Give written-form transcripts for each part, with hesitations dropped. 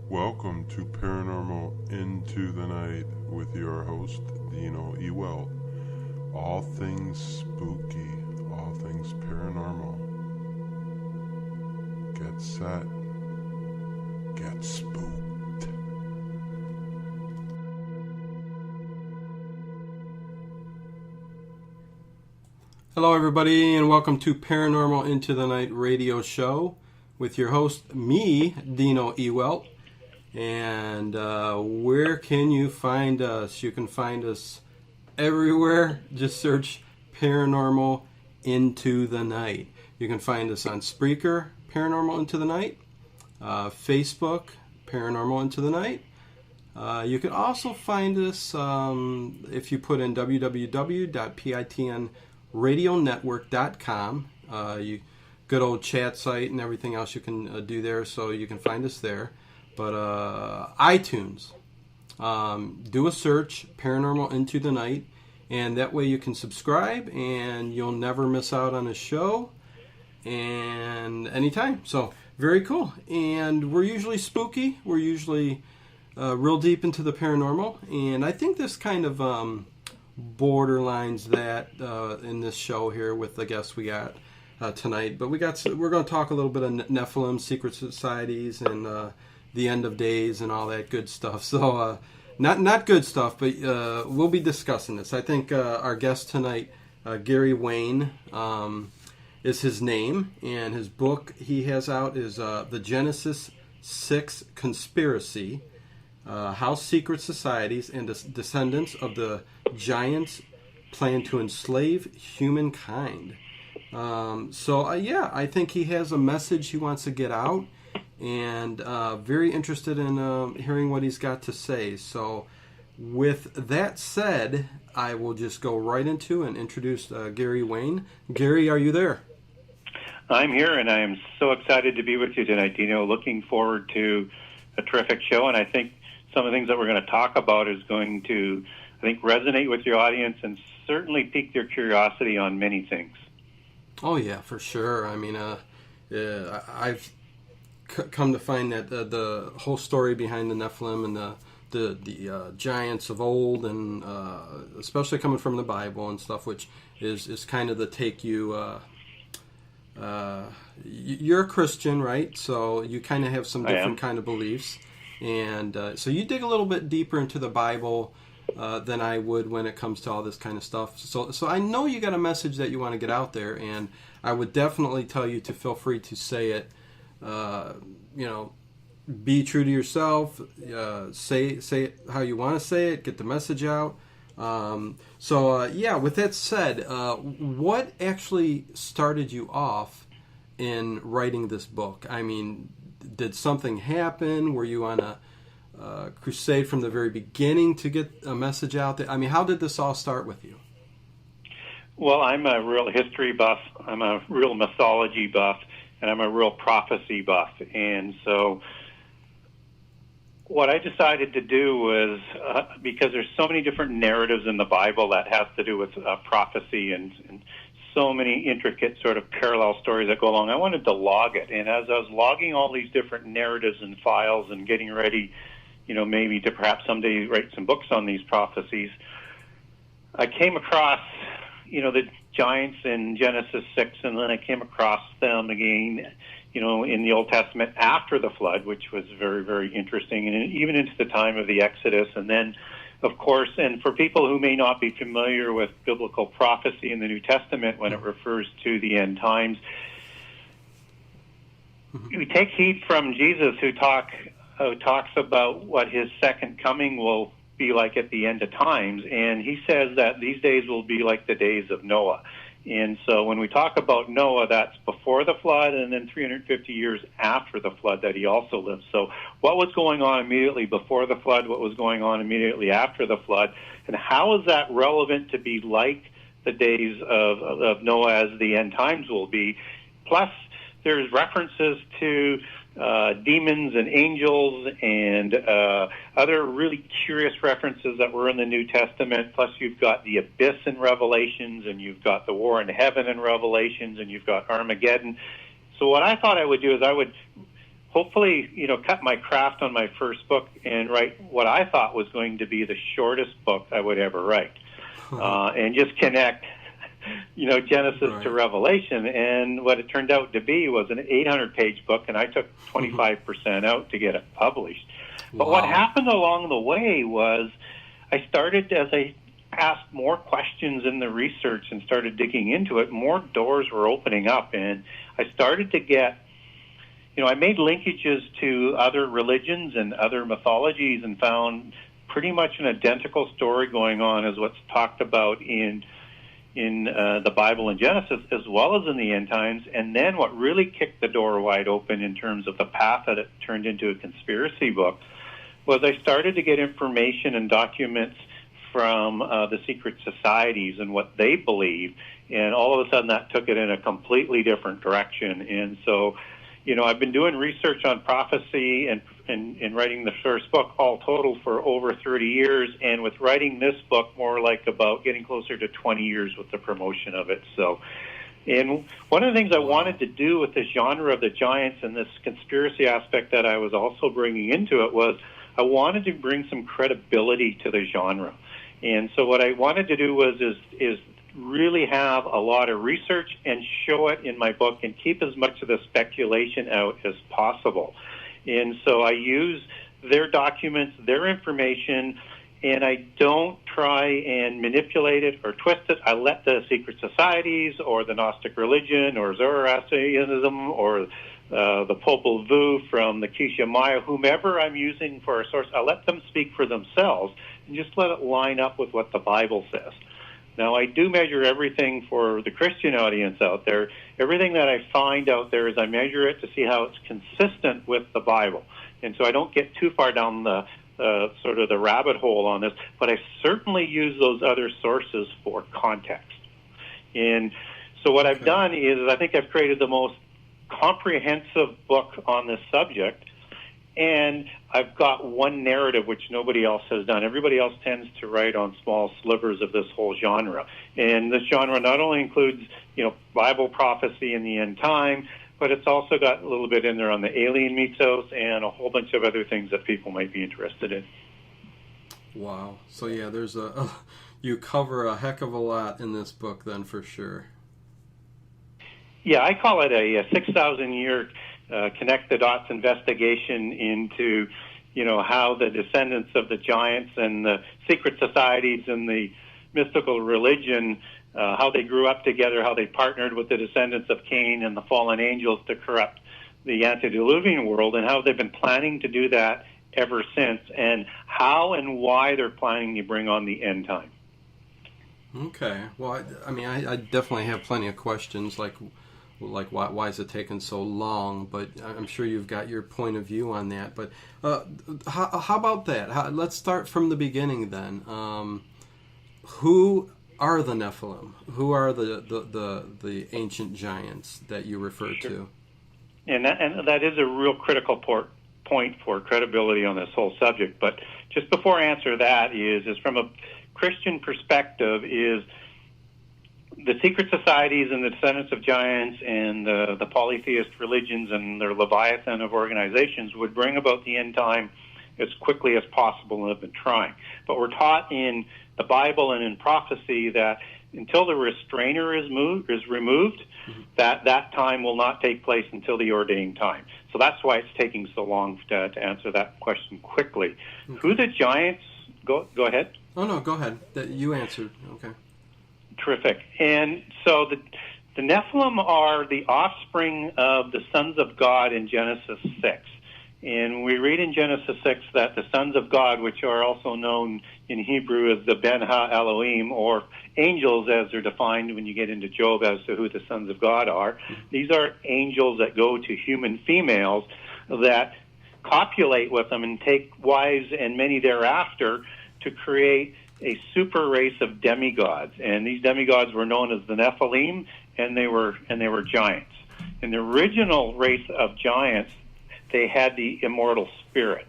Welcome to Paranormal Into the Night with your host, Dino Ewell. All things spooky, all things paranormal. Get set, get spooked. Hello, everybody, and welcome to Paranormal Into the Night radio show with your host, me, Dino Ewell. And where can you find us? You can find us everywhere. Just search Paranormal Into the Night. You can find us on Spreaker, Paranormal Into the Night, Facebook, Paranormal Into the Night. You can also find us if you put in www.pitnradionetwork.com. Good old chat site and everything else you can do there, so you can find us there. But iTunes, do a search, Paranormal Into the Night, and that way you can subscribe and you'll never miss out on a show and anytime. So very cool. And we're usually spooky. We're usually real deep into the paranormal, and I think this kind of borderlines that in this show here with the guests we got tonight. But we're going to talk a little bit of Nephilim, secret societies, and the end of days and all that good stuff. So not good stuff, but we'll be discussing this. I think our guest tonight, Gary Wayne, is his name, and his book he has out is The Genesis 6 Conspiracy, How Secret Societies and the Descendants of the Giants Plan to Enslave Humankind. I think he has a message he wants to get out, and very interested in hearing what he's got to say. So with that said, I will just go right into and introduce Gary Wayne. Gary, are you there? I'm here, and I am so excited to be with you tonight, Dino. Looking forward to a terrific show, and I think some of the things that we're going to talk about is going to, I think, resonate with your audience and certainly pique their curiosity on many things. Oh, yeah, for sure. I mean, I've come to find that the whole story behind the Nephilim and the giants of old, and especially coming from the Bible and stuff, which is kind of the take you... you're a Christian, right? So you kind of have some different kind of beliefs. And so you dig a little bit deeper into the Bible than I would when it comes to all this kind of stuff. So I know you got a message that you want to get out there, and I would definitely tell you to feel free to say it. Be true to yourself. Say it how you want to say it. Get the message out. With that said, what actually started you off in writing this book? I mean, did something happen? Were you on a crusade from the very beginning to get a message out there? I mean, how did this all start with you? Well, I'm a real history buff. I'm a real mythology buff, and I'm a real prophecy buff. And so what I decided to do was, because there's so many different narratives in the Bible that has to do with prophecy and so many intricate sort of parallel stories that go along, I wanted to log it. And as I was logging all these different narratives and files and getting ready, maybe to perhaps someday write some books on these prophecies, I came across, the giants in Genesis 6, and then I came across them again, in the Old Testament after the flood, which was very, very interesting, and even into the time of the Exodus. And then, of course, and for people who may not be familiar with biblical prophecy in the New Testament when it refers to the end times, we take heed from Jesus who talks about what his second coming will be like at the end of times, and he says that these days will be like the days of Noah. And so when we talk about Noah, that's before the flood and then 350 years after the flood that he also lived. So what was going on immediately before the flood, what was going on immediately after the flood, and how is that relevant to be like the days of Noah as the end times will be? Plus, there's references to demons and angels and other really curious references that were in the New Testament. Plus, you've got the abyss in Revelations, and you've got the war in heaven in Revelations, and you've got Armageddon. So what I thought I would do is I would hopefully, cut my craft on my first book and write what I thought was going to be the shortest book I would ever write, and just connect, Genesis to Revelation. And what it turned out to be was an 800-page book, and I took 25% out to get it published. But what happened along the way was I started, as I asked more questions in the research and started digging into it, more doors were opening up, and I started to get, I made linkages to other religions and other mythologies and found pretty much an identical story going on as what's talked about in the Bible and Genesis, as well as in the end times. And then what really kicked the door wide open in terms of the path that it turned into a conspiracy book was I started to get information and documents from the secret societies and what they believe, and all of a sudden that took it in a completely different direction. And so, I've been doing research on prophecy and writing the first book all total for over 30 years, and with writing this book more like about getting closer to 20 years with the promotion of it. So, and one of the things I wanted to do with this genre of the giants and this conspiracy aspect that I was also bringing into it was I wanted to bring some credibility to the genre. And so what I wanted to do was is really have a lot of research and show it in my book and keep as much of the speculation out as possible. And so I use their documents, their information, and I don't try and manipulate it or twist it. I let the secret societies or the Gnostic religion or Zoroastrianism or the Popol Vuh from the Quiché Maya, whomever I'm using for a source, I let them speak for themselves and just let it line up with what the Bible says. Now, I do measure everything for the Christian audience out there. Everything that I find out there is I measure it to see how it's consistent with the Bible. And so I don't get too far down the sort of the rabbit hole on this, but I certainly use those other sources for context. And so what I've done is I think I've created the most comprehensive book on this subject, and I've got one narrative which nobody else has done. Everybody else tends to write on small slivers of this whole genre. And this genre not only includes, Bible prophecy in the end time, but it's also got a little bit in there on the alien mythos and a whole bunch of other things that people might be interested in. Wow. So yeah, there's you cover a heck of a lot in this book then, for sure. Yeah, I call it a 6,000-year connect the dots investigation into, how the descendants of the giants and the secret societies and the mystical religion, how they grew up together, how they partnered with the descendants of Cain and the fallen angels to corrupt the antediluvian world, and how they've been planning to do that ever since, and how and why they're planning to bring on the end time. Okay. Well, I definitely have plenty of questions, like why is it taking so long? But I'm sure you've got your point of view on that. But how about that? Let's start from the beginning then. Who are the Nephilim? Who are the ancient giants that you refer to? And that is a real critical point for credibility on this whole subject. But just before I answer that is from a Christian perspective, is the secret societies and the descendants of giants and the polytheist religions and their leviathan of organizations would bring about the end time as quickly as possible, and have been trying. But we're taught in the Bible and in prophecy that until the restrainer is removed, that time will not take place until the ordained time. So that's why it's taking so long to answer that question quickly. Okay. Who the giants? Go ahead. Oh no, go ahead. You answered. Okay. Terrific. And so the Nephilim are the offspring of the sons of God in Genesis 6. And we read in Genesis 6 that the sons of God, which are also known in Hebrew as the Ben Ha-Elohim, or angels as they're defined when you get into Job as to who the sons of God are, these are angels that go to human females that copulate with them and take wives and many thereafter to create a super race of demigods. And these demigods were known as the Nephilim, and they were giants. In the original race of giants, they had the immortal spirit.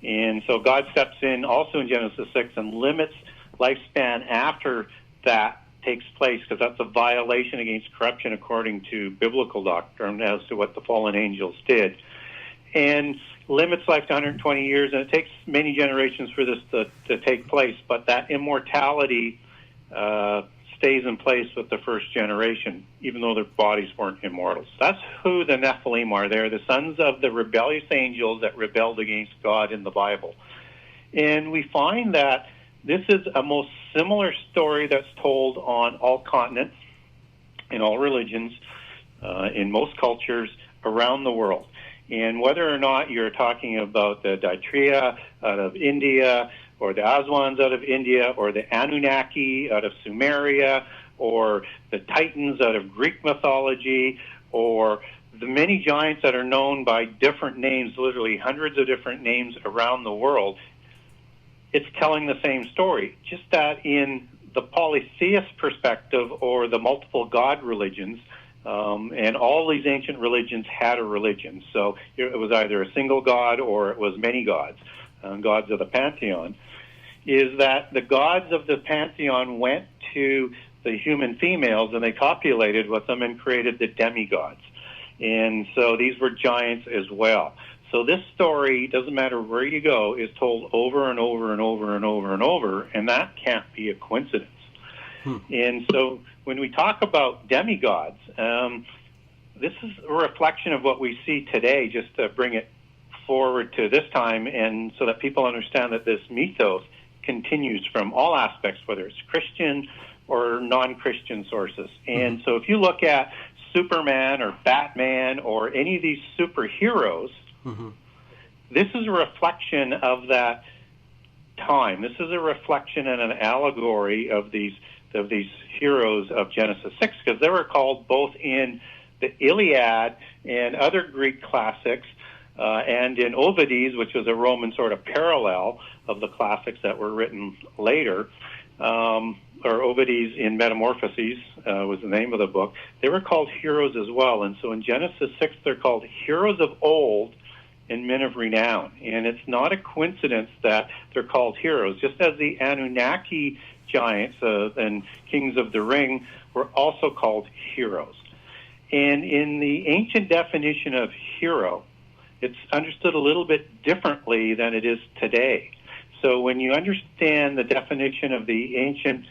And so God steps in also in Genesis 6 and limits lifespan after that takes place, because that's a violation against corruption according to biblical doctrine as to what the fallen angels did. and limits life to 120 years, and it takes many generations for this to take place. But that immortality stays in place with the first generation, even though their bodies weren't immortal. So that's who the Nephilim are. They're the sons of the rebellious angels that rebelled against God in the Bible. And we find that this is a most similar story that's told on all continents, in all religions, in most cultures around the world. And whether or not you're talking about the Daitria out of India, or the Aswans out of India, or the Anunnaki out of Sumeria, or the Titans out of Greek mythology, or the many giants that are known by different names, literally hundreds of different names around the world, it's telling the same story, just that in the polytheist perspective, or the multiple god religions, and all these ancient religions had a religion. So it was either a single god or it was many gods, gods of the pantheon, is that the gods of the pantheon went to the human females and they copulated with them and created the demigods. And so these were giants as well. So this story, doesn't matter where you go, is told over and over and over and over and over, and that can't be a coincidence. And so when we talk about demigods, this is a reflection of what we see today, just to bring it forward to this time, and so that people understand that this mythos continues from all aspects, whether it's Christian or non-Christian sources. And so if you look at Superman or Batman or any of these superheroes, this is a reflection of that time. This is a reflection and an allegory of these heroes of Genesis 6, because they were called both in the Iliad and other Greek classics, and in Ovides, which was a Roman sort of parallel of the classics that were written later, or Ovides in Metamorphoses was the name of the book. They were called heroes as well. And so in Genesis 6, they're called heroes of old and men of renown. And it's not a coincidence that they're called heroes, just as the Anunnaki giants and kings of the ring were also called heroes. And in the ancient definition of hero, it's understood a little bit differently than it is today. So when you understand the definition of the ancient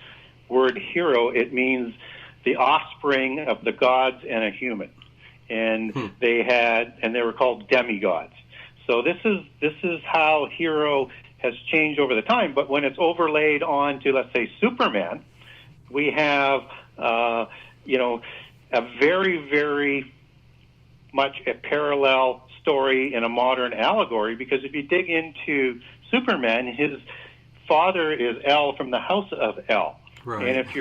word hero, it means the offspring of the gods and a human. And they were called demigods. So this is how hero has changed over the time. But when it's overlaid onto, let's say, Superman, we have a very, very much a parallel story in a modern allegory, because if you dig into Superman, his father is El from the house of El. Right. And if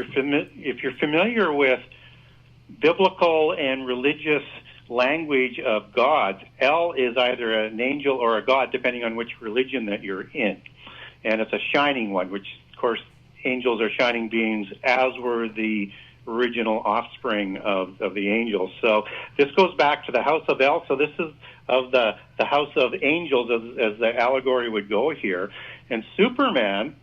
you're familiar with biblical and religious language of gods, El is either an angel or a god, depending on which religion that you're in. And it's a shining one, which, of course, angels are shining beings, as were the original offspring of the angels. So this goes back to the house of El. So this is of the house of angels, as the allegory would go here. And Superman,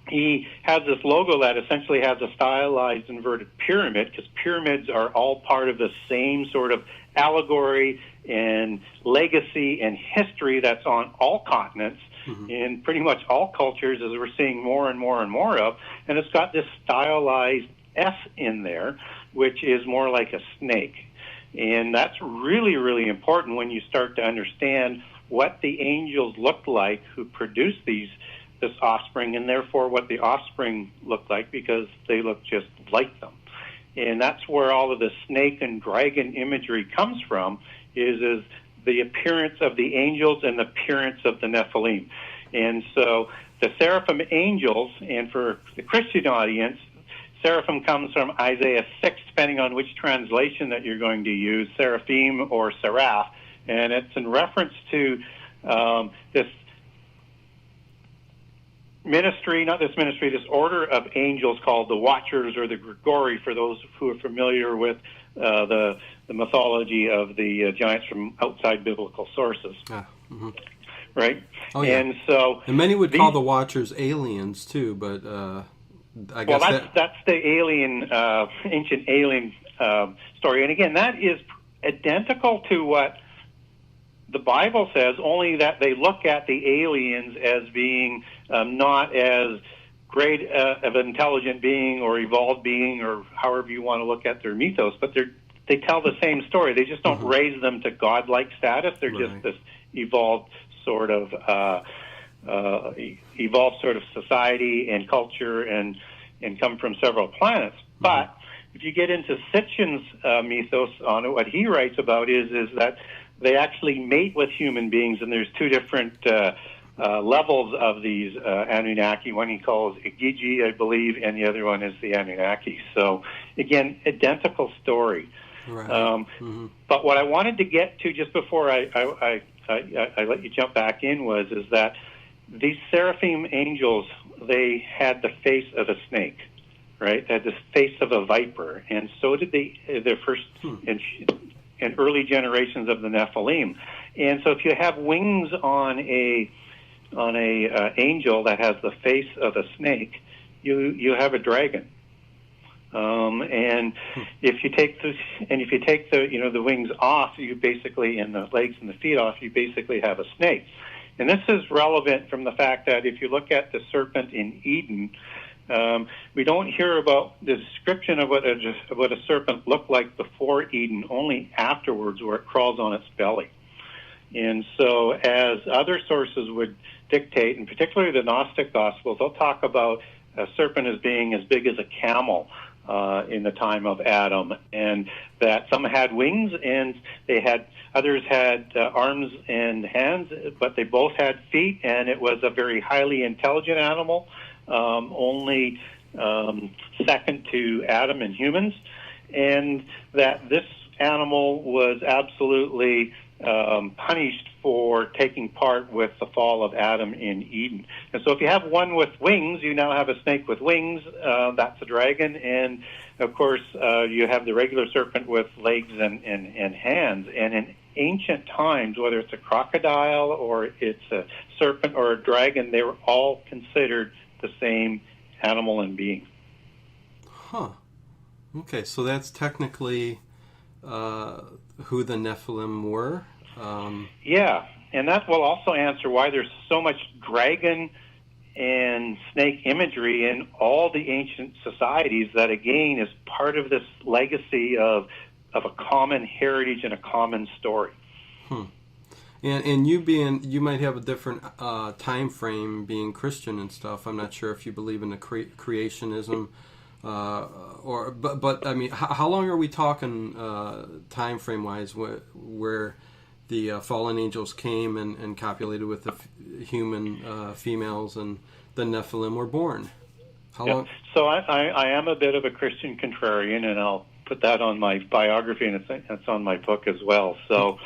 he has this logo that essentially has a stylized inverted pyramid, because pyramids are all part of the same sort of allegory and legacy and history that's on all continents in pretty much all cultures, as we're seeing more and more and more of. And it's got this stylized S in there, which is more like a snake. And that's really, really important when you start to understand what the angels looked like who produced this offspring, and therefore what the offspring looked like, because they look just like them. And that's where all of the snake and dragon imagery comes from, is the appearance of the angels and the appearance of the Nephilim. And so the seraphim angels, and for the Christian audience, seraphim comes from Isaiah 6, depending on which translation that you're going to use, seraphim or seraph. And it's in reference to this order of angels called the Watchers or the Grigori, for those who are familiar with the mythology of the giants from outside biblical sources. Right? Oh, yeah. And many would call the Watchers aliens too, but I guess that's the alien, ancient alien story. And again, that is identical to what the Bible says only that they look at the aliens as being not as great of an intelligent being or evolved being, or however you want to look at their mythos, but they tell the same story. They just don't raise them to godlike status. They're just this evolved sort of society and culture, and come from several planets. But if you get into Sitchin's mythos on it, what he writes about is that they actually mate with human beings, and there's two different levels of these Anunnaki. One he calls Igigi, I believe, and the other one is the Anunnaki. So, again, identical story. Right. But what I wanted to get to just before I let you jump back in is that these seraphim angels, they had the face of a snake, right? They had the face of a viper, and so did the first and early generations of the Nephilim. And so if you have wings on a angel that has the face of a snake, you have a dragon. And if you take the wings off, you basically, and the legs and the feet off, you basically have a snake. And this is relevant from the fact that if you look at the serpent in Eden, we don't hear about the description of what a serpent looked like before Eden, only afterwards, where it crawls on its belly. And so, as other sources would dictate, and particularly the Gnostic Gospels, they'll talk about a serpent as being as big as a camel in the time of Adam, and that some had wings and others had arms and hands, but they both had feet, and it was a very highly intelligent animal, only second to Adam and humans, and that this animal was absolutely punished for taking part with the fall of Adam in Eden. And so if you have one with wings, you now have a snake with wings. That's a dragon. And, of course, you have the regular serpent with legs and hands. And in ancient times, whether it's a crocodile or it's a serpent or a dragon, they were all considered the same animal and being. Huh. Okay, so that's technically who the Nephilim were. Yeah, and that will also answer why there's so much dragon and snake imagery in all the ancient societies. That again is part of this legacy of a common heritage and a common story. And you might have a different time frame being Christian and stuff. I'm not sure if you believe in the creationism. But I mean, how long are we talking time frame wise where the fallen angels came and copulated with the human females and the Nephilim were born? How long? So I am a bit of a Christian contrarian, and I'll put that on my biography, and it's on my book as well. So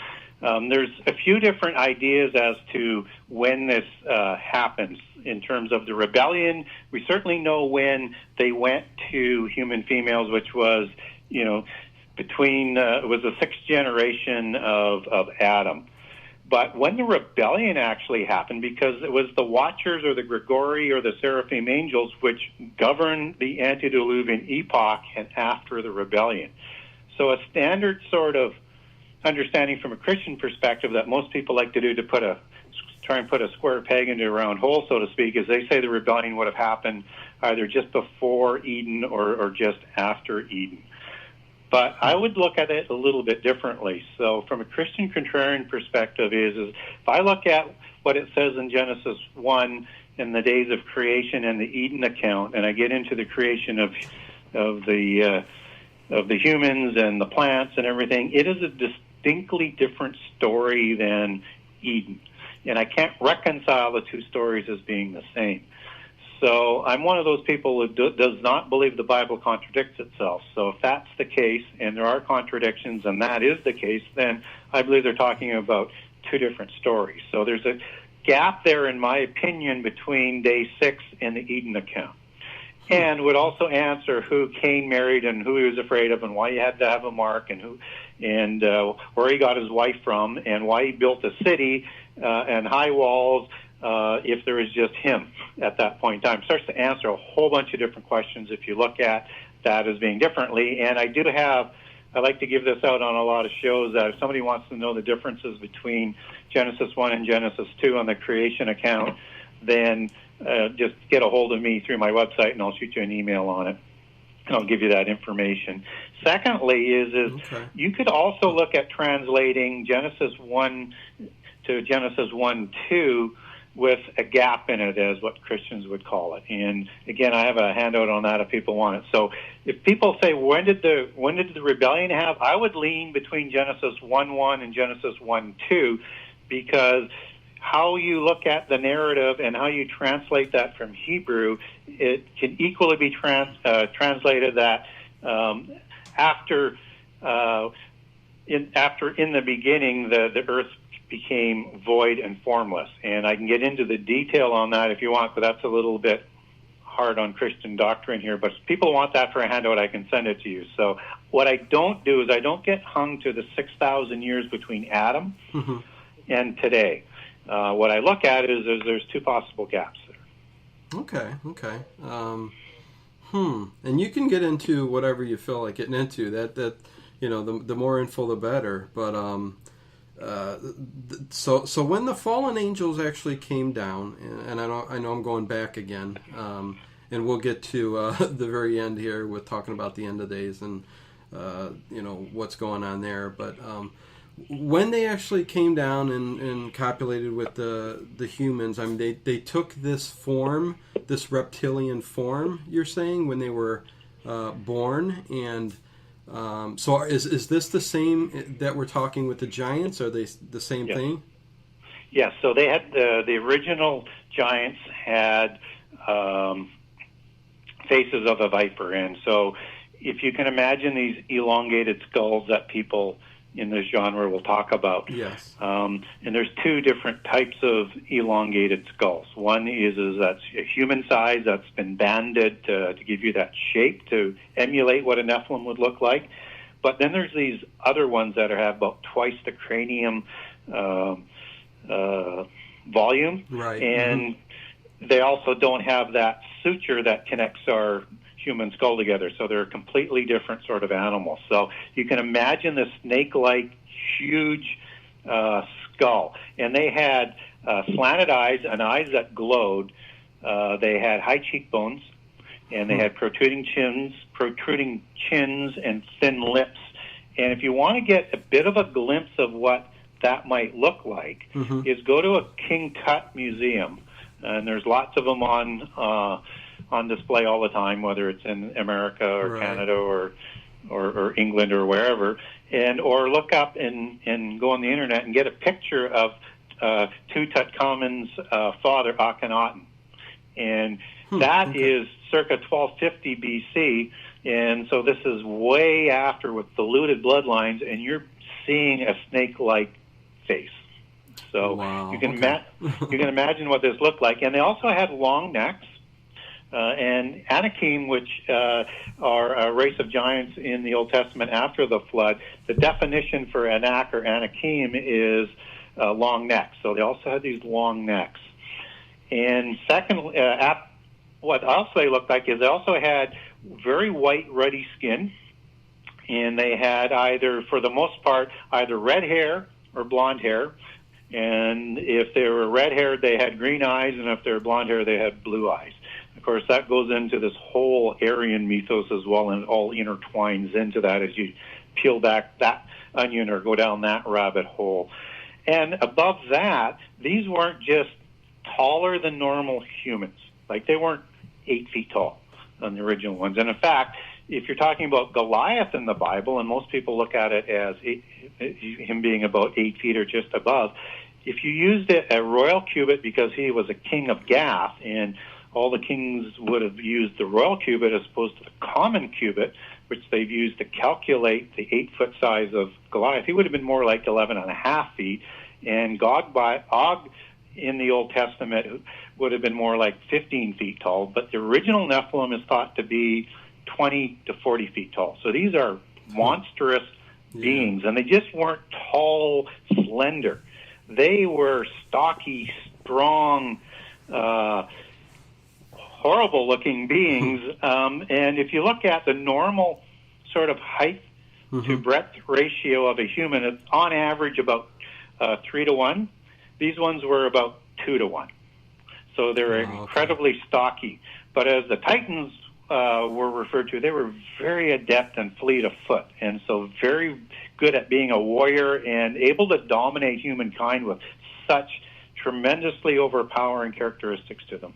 there's a few different ideas as to when this happens. In terms of the rebellion, we certainly know when they went to human females, which was, between it was the sixth generation of Adam. But when the rebellion actually happened, because it was the Watchers or the Grigori or the Seraphim angels which governed the antediluvian epoch and after the rebellion. So a standard sort of understanding from a Christian perspective that most people like to do to try and put a square peg into a round hole, so to speak, is they say the rebellion would have happened either just before Eden or just after Eden. But I would look at it a little bit differently. So from a Christian contrarian perspective is if I look at what it says in Genesis 1 in the days of creation and the Eden account, and I get into the creation of the humans and the plants and everything, it is a distinctly different story than Eden. And I can't reconcile the two stories as being the same. So I'm one of those people who does not believe the Bible contradicts itself. So if that's the case, and there are contradictions, and that is the case, then I believe they're talking about two different stories. So there's a gap there, in my opinion, between day 6 and the Eden account. And would also answer who Cain married and who he was afraid of and why he had to have a mark and where he got his wife from and why he built a city and high walls if there was just him at that point in time. It starts to answer a whole bunch of different questions if you look at that as being differently. And I do have I like to give this out on a lot of shows, that if somebody wants to know the differences between Genesis 1 and Genesis 2 on the creation account, then just get a hold of me through my website, and I'll shoot you an email on it, and I'll give you that information. Secondly is you could also look at translating Genesis 1 to Genesis 1:2 with a gap in it, as what Christians would call it. And again, I have a handout on that if people want it. So if people say, when did the rebellion have? I would lean between Genesis 1:1 and Genesis 1:2, because how you look at the narrative and how you translate that from Hebrew, it can equally be translated that after in the beginning the earth became void and formless. And I can get into the detail on that if you want, but that's a little bit hard on Christian doctrine here. But if people want that for a handout, I can send it to you. So what I don't do is I don't get hung to the 6,000 years between Adam and today. What I look at is there's two possible gaps there. Okay. And you can get into whatever you feel like getting into. That the more info, the better. But so when the fallen angels actually came down, and I know I'm going back again, and we'll get to the very end here with talking about the end of days and what's going on there. But when they actually came down and copulated with the humans, I mean, they took this form, this reptilian form, you're saying, when they were born. And so is this the same that we're talking with the giants? Are they the same thing? Yes, so they had the original giants had faces of a viper. And so if you can imagine these elongated skulls that people in this genre will talk about. Yes. And there's two different types of elongated skulls. One is that's a human size that's been banded to give you that shape, to emulate what a Nephilim would look like. But then there's these other ones that have about twice the cranium volume. Right. And they also don't have that suture that connects our human skull together, so they're a completely different sort of animal. So you can imagine this snake-like, huge skull, and they had slanted eyes and eyes that glowed. They had high cheekbones, and they had protruding chins, and thin lips. And if you want to get a bit of a glimpse of what that might look like, is go to a King Tut museum, and there's lots of them on display all the time, whether it's in America or Canada or England or wherever, or look up and go on the internet and get a picture of Tutankhamun's father, Akhenaten. And that is circa 1250 BC, and so this is way after with diluted bloodlines, and you're seeing a snake-like face. So you can imagine what this looked like. And they also had long necks. And Anakim, which are a race of giants in the Old Testament after the flood, the definition for Anak or Anakim is long necks. So they also had these long necks. And second, what else they looked like is they also had very white, ruddy skin. And they had either, for the most part, either red hair or blonde hair. And if they were red-haired, they had green eyes, and if they were blonde-haired, they had blue eyes. Of course, that goes into this whole Aryan mythos as well, and it all intertwines into that as you peel back that onion or go down that rabbit hole. And above that, these weren't just taller than normal humans. Like, they weren't 8 feet tall on the original ones. And in fact, if you're talking about Goliath in the Bible, and most people look at it as him being about 8 feet or just above, if you used a royal cubit, because he was a king of Gath, and all the kings would have used the royal cubit as opposed to the common cubit, which they've used to calculate the 8-foot size of Goliath, he would have been more like 11.5 feet. And Og in the Old Testament would have been more like 15 feet tall. But the original Nephilim is thought to be 20 to 40 feet tall. So these are monstrous beings, and they just weren't tall, slender. They were stocky, strong, horrible-looking beings. And if you look at the normal sort of height to breadth ratio of a human, it's on average about 3 to 1. These ones were about 2 to 1. So they're incredibly stocky. But as the Titans were referred to, they were very adept and fleet of foot, and so very good at being a warrior and able to dominate humankind with such tremendously overpowering characteristics to them.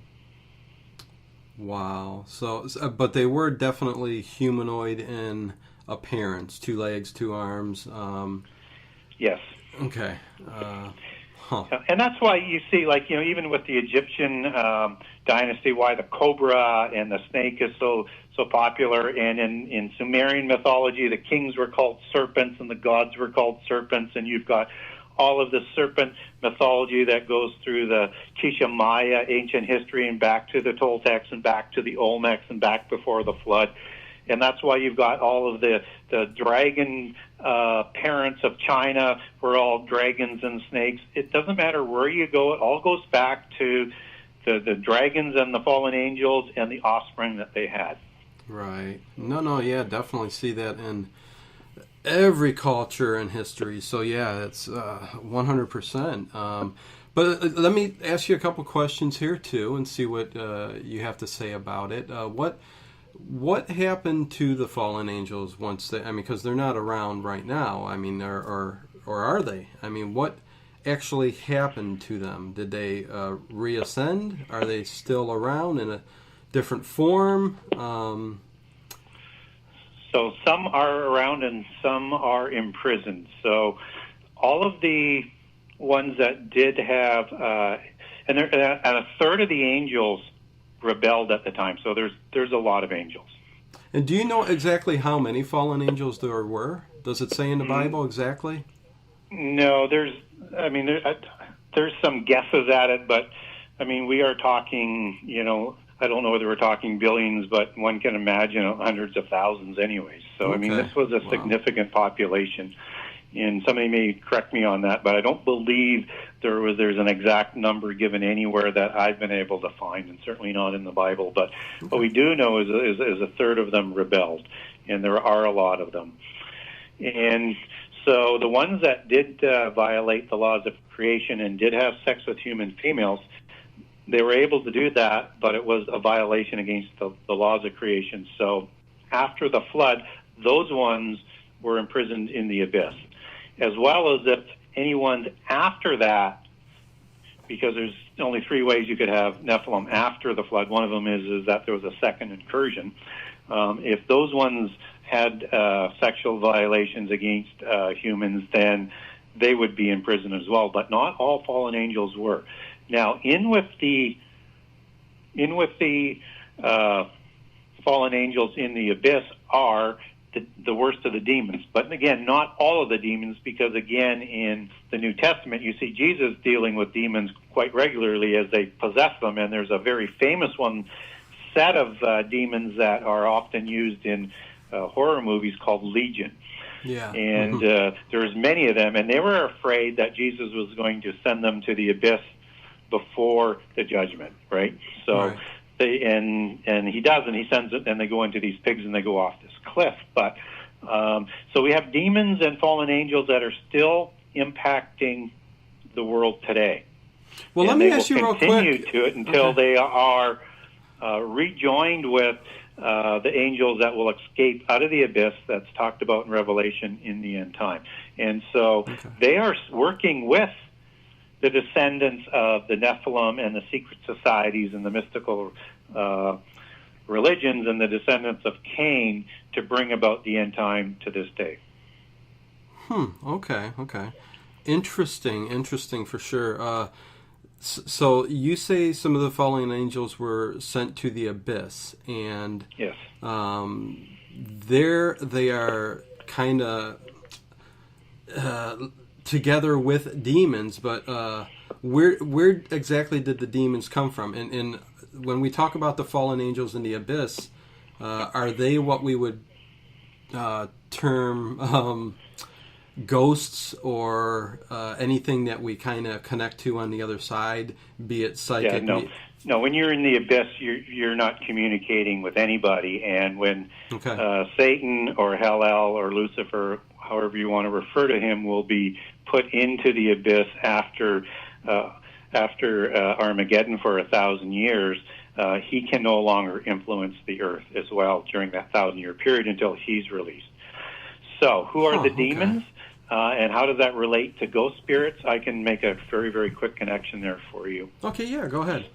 Wow. So, but they were definitely humanoid in appearance. 2 legs, 2 arms. Yes. Okay. And that's why you see, like, even with the Egyptian dynasty, why the cobra and the snake is so popular. And in Sumerian mythology, the kings were called serpents and the gods were called serpents. And you've got all of the serpent mythology that goes through the Quiché Maya ancient history and back to the Toltecs and back to the Olmecs and back before the flood. And that's why you've got all of the dragon parents of China were all dragons and snakes. It doesn't matter where you go. It all goes back to the dragons and the fallen angels and the offspring that they had. Right. No, yeah, definitely see that in every culture and history. So yeah, it's 100%. But let me ask you a couple questions here too, and see what you have to say about it. What happened to the fallen angels once they? I mean, because they're not around right now. I mean, or are they? I mean, what actually happened to them? Did they reascend? Are they still around in a different form? So some are around and some are imprisoned. So all of the ones that did have, and a third of the angels rebelled at the time. So there's a lot of angels. And do you know exactly how many fallen angels there were? Does it say in the Bible exactly? No, there's some guesses at it, but I mean, we are talking, I don't know whether we're talking billions, but one can imagine hundreds of thousands anyways. So, I mean, this was a significant population. And somebody may correct me on that, but I don't believe there's an exact number given anywhere that I've been able to find, and certainly not in the Bible. But what we do know is a third of them rebelled, and there are a lot of them. And so the ones that did violate the laws of creation and did have sex with human females, they were able to do that, but it was a violation against the laws of creation. So after the flood, those ones were imprisoned in the abyss, as well as if anyone after that, because there's only 3 ways you could have Nephilim after the flood. One of them is that there was a second incursion. If those ones had sexual violations against humans, then they would be in prison as well. But not all fallen angels were. Now, in with the fallen angels in the abyss are the worst of the demons. But again, not all of the demons, because again, in the New Testament, you see Jesus dealing with demons quite regularly as they possess them, and there's a very famous set of demons that are often used in horror movies called Legion. Yeah. And there's many of them, and they were afraid that Jesus was going to send them to the abyss before the judgment, right? So right. And he does, and he sends it, and they go into these pigs and they go off this cliff. But so we have demons and fallen angels that are still impacting the world today. Well, let me ask you real quick. They will continue to it until they are rejoined with the angels that will escape out of the abyss that's talked about in Revelation in the end time. And so they are working with the descendants of the Nephilim and the secret societies and the mystical religions and the descendants of Cain to bring about the end time to this day. Okay. Interesting for sure. So you say some of the fallen angels were sent to the abyss, and yes, there they are kind of together with demons, but where exactly did the demons come from? And when we talk about the fallen angels in the abyss, are they what we would term ghosts or anything that we kind of connect to on the other side, be it psychic? Yeah, no. No, when you're in the abyss, you're not communicating with anybody. And when Satan or Hellel or Lucifer, however you want to refer to him, will be put into the abyss after Armageddon for 1,000 years, he can no longer influence the earth as well during that 1,000-year period until he's released. So, who are the demons? And how does that relate to ghost spirits? I can make a very, very quick connection there for you. Okay, yeah, go ahead.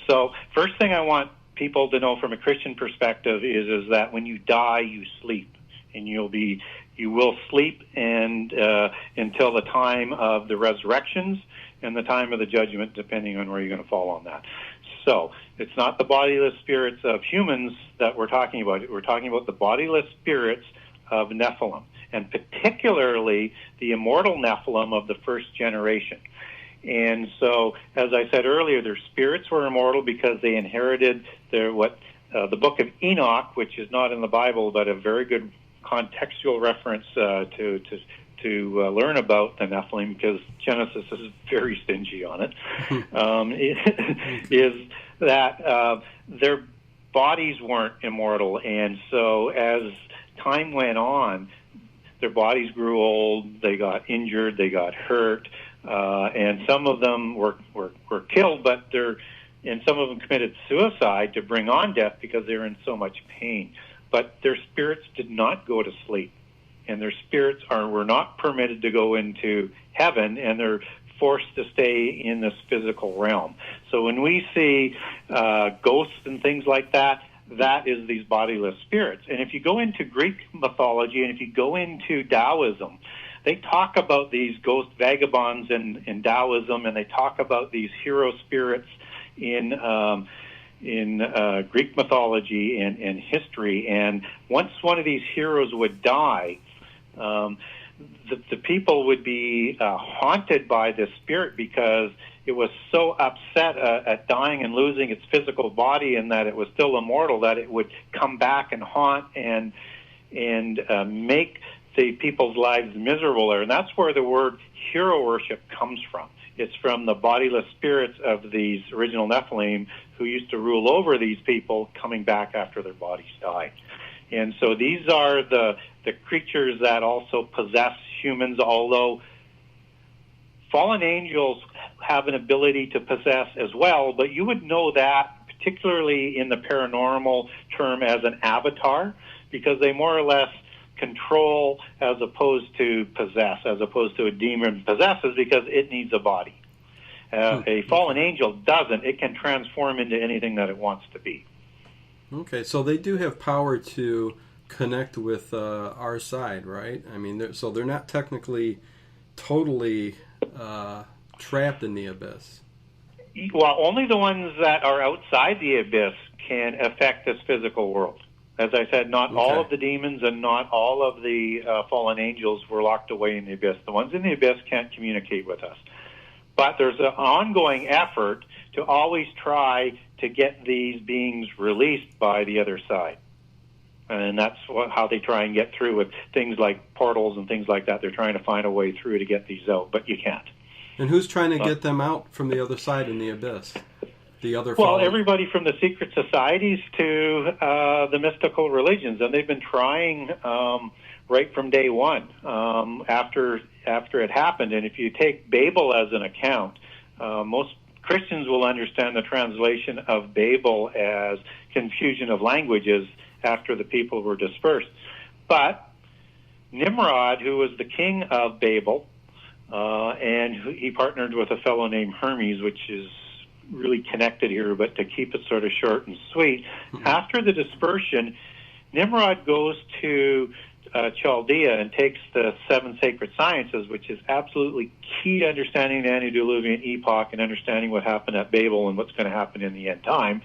So, first thing I want people to know from a Christian perspective is that when you die, you sleep, and you will sleep and until the time of the resurrections and the time of the judgment, depending on where you're going to fall on that. So, it's not the bodiless spirits of humans that we're talking about. We're talking about the bodiless spirits of Nephilim, and particularly the immortal Nephilim of the first generation. And so, as I said earlier, their spirits were immortal because they inherited the Book of Enoch, which is not in the Bible, but a very good contextual reference to learn about the Nephilim, because Genesis is very stingy on it. Is that their bodies weren't immortal, and so as time went on, their bodies grew old, they got injured, they got hurt, and some of them were killed, and some of them committed suicide to bring on death because they were in so much pain. But their spirits did not go to sleep, and their spirits were not permitted to go into heaven, and they're forced to stay in this physical realm. So when we see ghosts and things like that, that is these bodiless spirits. And if you go into Greek mythology and if you go into Taoism, they talk about these ghost vagabonds in Taoism, and they talk about these hero spirits in Greek mythology and history. And once one of these heroes would die, the people would be haunted by this spirit because it was so upset at dying and losing its physical body, and that it was still immortal, that it would come back and haunt and make the people's lives miserable. And that's where the word hero worship comes from. It's from the bodiless spirits of these original Nephilim who used to rule over these people coming back after their bodies died. And so these are the creatures that also possess humans, although fallen angels have an ability to possess as well, but you would know that particularly in the paranormal term as an avatar, because they more or less control as opposed to possess, as opposed to a demon possesses because it needs a body. A fallen angel doesn't. It can transform into anything that it wants to be. Okay, so they do have power to connect with our side, right? I mean, so they're not technically totally trapped in the abyss. Well, only the ones that are outside the abyss can affect this physical world. As I said, not all of the demons and not all of the fallen angels were locked away in the abyss. The ones in the abyss can't communicate with us. But there's an ongoing effort to always try to get these beings released by the other side. And that's how they try and get through with things like portals and things like that. They're trying to find a way through to get these out, but you can't. And who's trying to get them out from the other side in the abyss? The other Well, everybody from the secret societies to the mystical religions, and they've been trying right from day one after it happened. And if you take Babel as an account, most Christians will understand the translation of Babel as confusion of languages after the people were dispersed. But Nimrod, who was the king of Babel, and he partnered with a fellow named Hermes, which is really connected here, but to keep it sort of short and sweet, after the dispersion, Nimrod goes to Chaldea and takes the 7 sacred sciences, which is absolutely key to understanding the antediluvian epoch and understanding what happened at Babel and what's going to happen in the end time.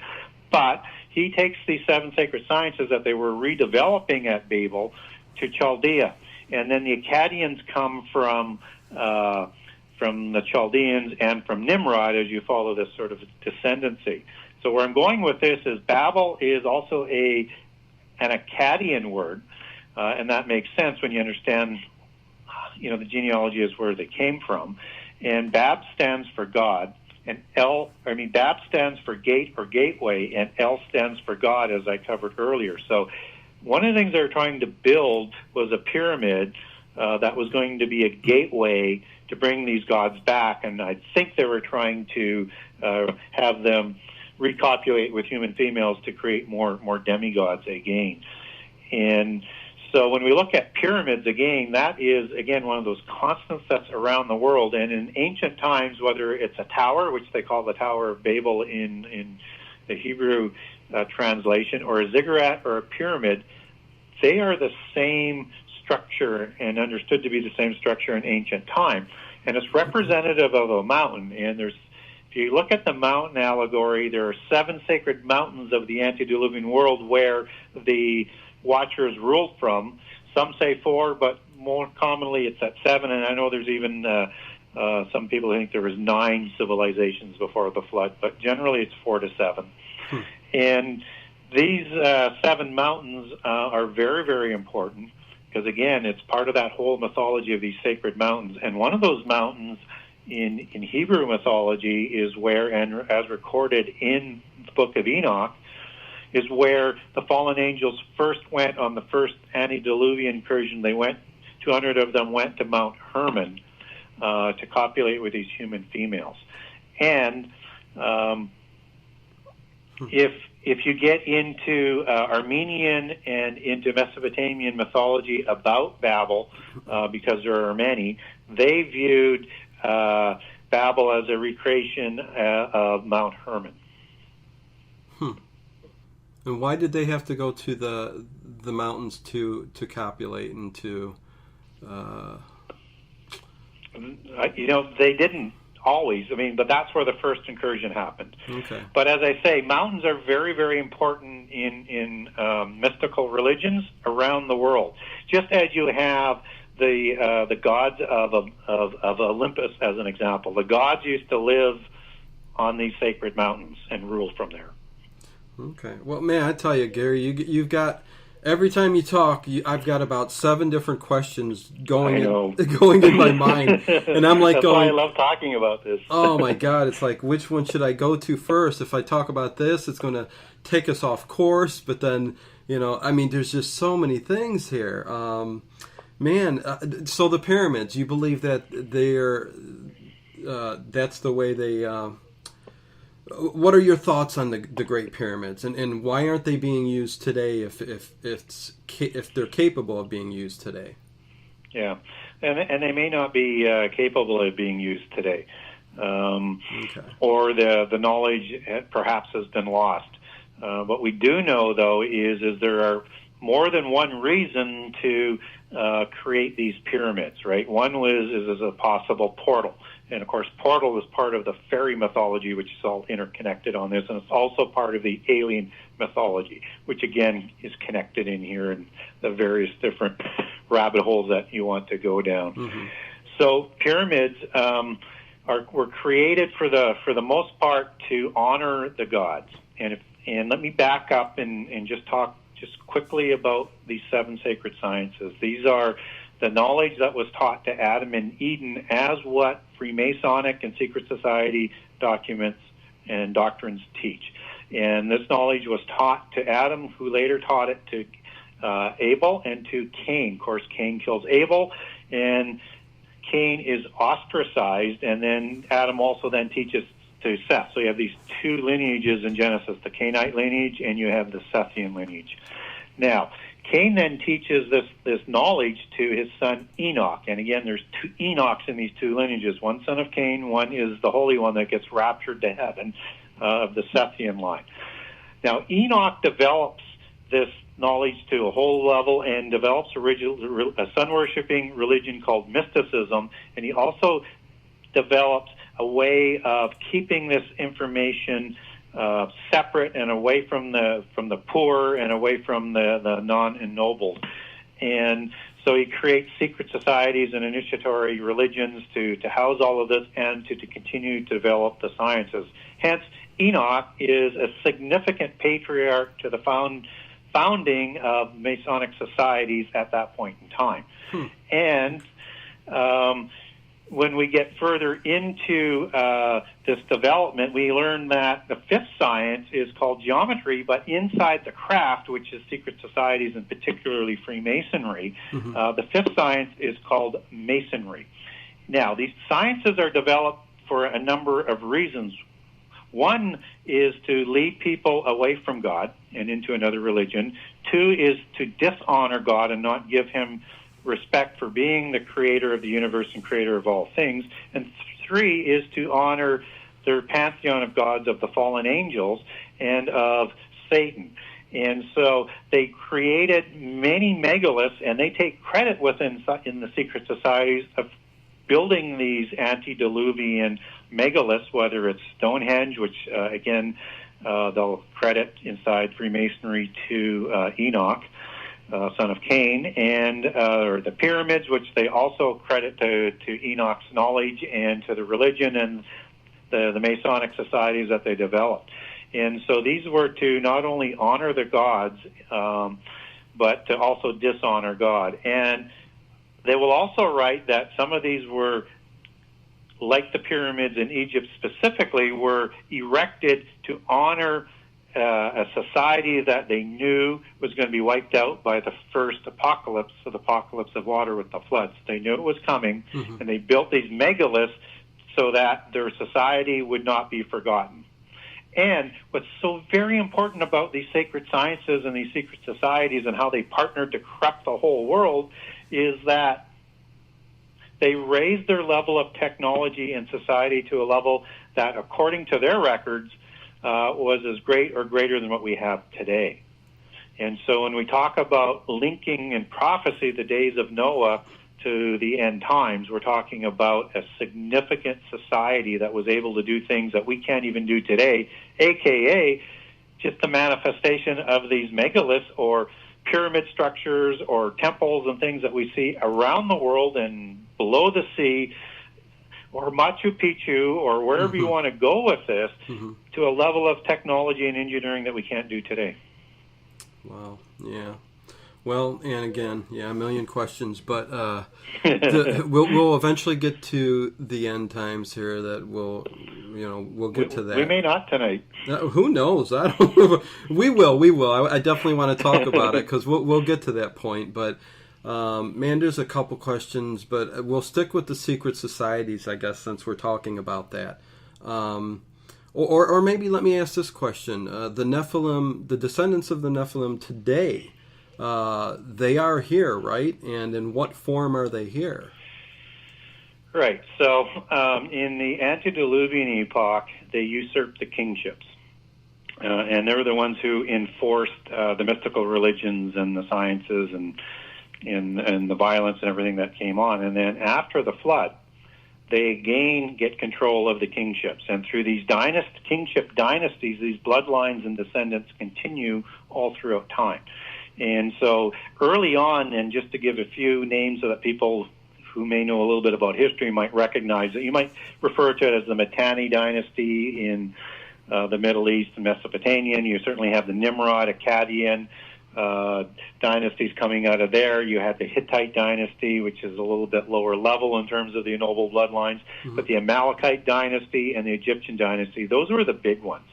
But he takes these 7 sacred sciences that they were redeveloping at Babel to Chaldea. And then the Akkadians come from the Chaldeans and from Nimrod as you follow this sort of descendancy. So where I'm going with this is Babel is also an Akkadian word, and that makes sense when you understand, the genealogy is where they came from. And Bab stands for God, and BAB stands for gate or gateway, and L stands for God, as I covered earlier. So one of the things they were trying to build was a pyramid that was going to be a gateway to bring these gods back, and I think they were trying to have them recopulate with human females to create more demigods again. And so when we look at pyramids again, that is, again, one of those constants that's around the world. And in ancient times, whether it's a tower, which they call the Tower of Babel in the Hebrew translation, or a ziggurat or a pyramid, they are the same structure and understood to be the same structure in ancient time. And it's representative of a mountain. And if you look at the mountain allegory, there are 7 sacred mountains of the antediluvian world where the watchers ruled from. Some say 4, but more commonly it's at 7. And I know there's even some people think there was 9 civilizations before the flood, but generally it's 4 to 7. And these 7 mountains are very, very important because, again, it's part of that whole mythology of these sacred mountains. And one of those mountains in Hebrew mythology is where, and as recorded in the book of Enoch, is where the fallen angels first went on the first antediluvian incursion. They went, 200 of them went to Mount Hermon to copulate with these human females. And if you get into Armenian and into Mesopotamian mythology about Babel, because there are many, they viewed Babel as a recreation of Mount Hermon. And why did they have to go to the mountains to copulate and to? They didn't always. But that's where the first incursion happened. Okay. But as I say, mountains are very, very important in mystical religions around the world. Just as you have the gods of Olympus, as an example, the gods used to live on these sacred mountains and rule from there. Okay. Well, man, I tell you, Gary, you've got, every time you talk, I've got about 7 different questions going in my mind, and I'm like, that's why I love talking about this. Oh my God! It's like, which one should I go to first? If I talk about this, it's going to take us off course. But then, there's just so many things here, man. So the pyramids, you believe that they're that's the way they. What are your thoughts on the Great Pyramids, and why aren't they being used today if they're capable of being used today? Yeah, and they may not be capable of being used today, or the knowledge perhaps has been lost. What we do know, though, is there are more than one reason to create these pyramids, right? One is a possible portal. And, of course, portal is part of the fairy mythology, which is all interconnected on this. And it's also part of the alien mythology, which, again, is connected in here in the various different rabbit holes that you want to go down. Mm-hmm. So pyramids were created for the most part to honor the gods. And let me back up and just talk just quickly about these 7 sacred sciences. These are the knowledge that was taught to Adam in Eden as what Freemasonic and secret society documents and doctrines teach. And this knowledge was taught to Adam, who later taught it to Abel and to Cain. Of course, Cain kills Abel, and Cain is ostracized, and then Adam also then teaches to Seth. So you have these 2 lineages in Genesis, the Cainite lineage, and you have the Sethian lineage. Now, Cain then teaches this knowledge to his son Enoch. And again, there's 2 Enochs in these 2 lineages. One son of Cain, one is the Holy One that gets raptured to heaven of the Sethian line. Now, Enoch develops this knowledge to a whole level and develops a sun-worshipping religion called mysticism. And he also develops a way of keeping this information separate and away from the poor and away from the non-ennobled. And so he creates secret societies and initiatory religions to house all of this and to continue to develop the sciences. Hence, Enoch is a significant patriarch to the founding of Masonic societies at that point in time. And when we get further into this development, we learn that the fifth science is called geometry, but inside the craft, which is secret societies and particularly Freemasonry, the fifth science is called masonry. Now, these sciences are developed for a number of reasons. One is to lead people away from God and into another religion. Two is to dishonor God and not give him respect for being the creator of the universe and creator of all things. And three is to honor their pantheon of gods of the fallen angels and of Satan. And so they created many megaliths, and they take credit in the secret societies of building these antediluvian megaliths, whether it's Stonehenge, which again they'll credit inside Freemasonry to Enoch, son of Cain, and or the pyramids, which they also credit to Enoch's knowledge and to the religion and the Masonic societies that they developed. And so these were to not only honor the gods, but to also dishonor God. And they will also write that some of these were, like the pyramids in Egypt specifically, were erected to honor a society that they knew was going to be wiped out by the first apocalypse, so the apocalypse of water with the floods. They knew it was coming, and they built these megaliths so that their society would not be forgotten. And what's so very important about these sacred sciences and these secret societies and how they partnered to corrupt the whole world is that they raised their level of technology and society to a level that, according to their records, was as great or greater than what we have today. And so when we talk about linking in prophecy the days of Noah to the end times, we're talking about a significant society that was able to do things that we can't even do today, a.k.a. just the manifestation of these megaliths or pyramid structures or temples and things that we see around the world and below the sea, or Machu Picchu, or wherever you want to go with this, to a level of technology and engineering that we can't do today. Wow, yeah. Well, and again, a million questions, but we'll eventually get to the end times here. That we'll get to that. We may not tonight. Who knows? I don't. We will. I definitely want to talk about it because we'll get to that point, but. Man, there's a couple questions, but we'll stick with the secret societies, I guess, since we're talking about that. Or maybe let me ask this question. The Nephilim, the descendants of the Nephilim today, they are here, right? And in what form are they here? Right. So in the antediluvian epoch, they usurped the kingships. And they were the ones who enforced the mystical religions and the sciences and the violence and everything that came on. And then after the flood, they again get control of the kingships. And through these kingship dynasties, these bloodlines and descendants continue all throughout time. And so early on, and just to give a few names so that people who may know a little bit about history might recognize it, you might refer to it as the Mitanni dynasty in the Middle East and Mesopotamian. You certainly have the Nimrod, Akkadian, dynasties coming out of there. You had the Hittite dynasty, which is a little bit lower level in terms of the ennobled bloodlines, but the Amalekite dynasty and the Egyptian dynasty, those were the big ones,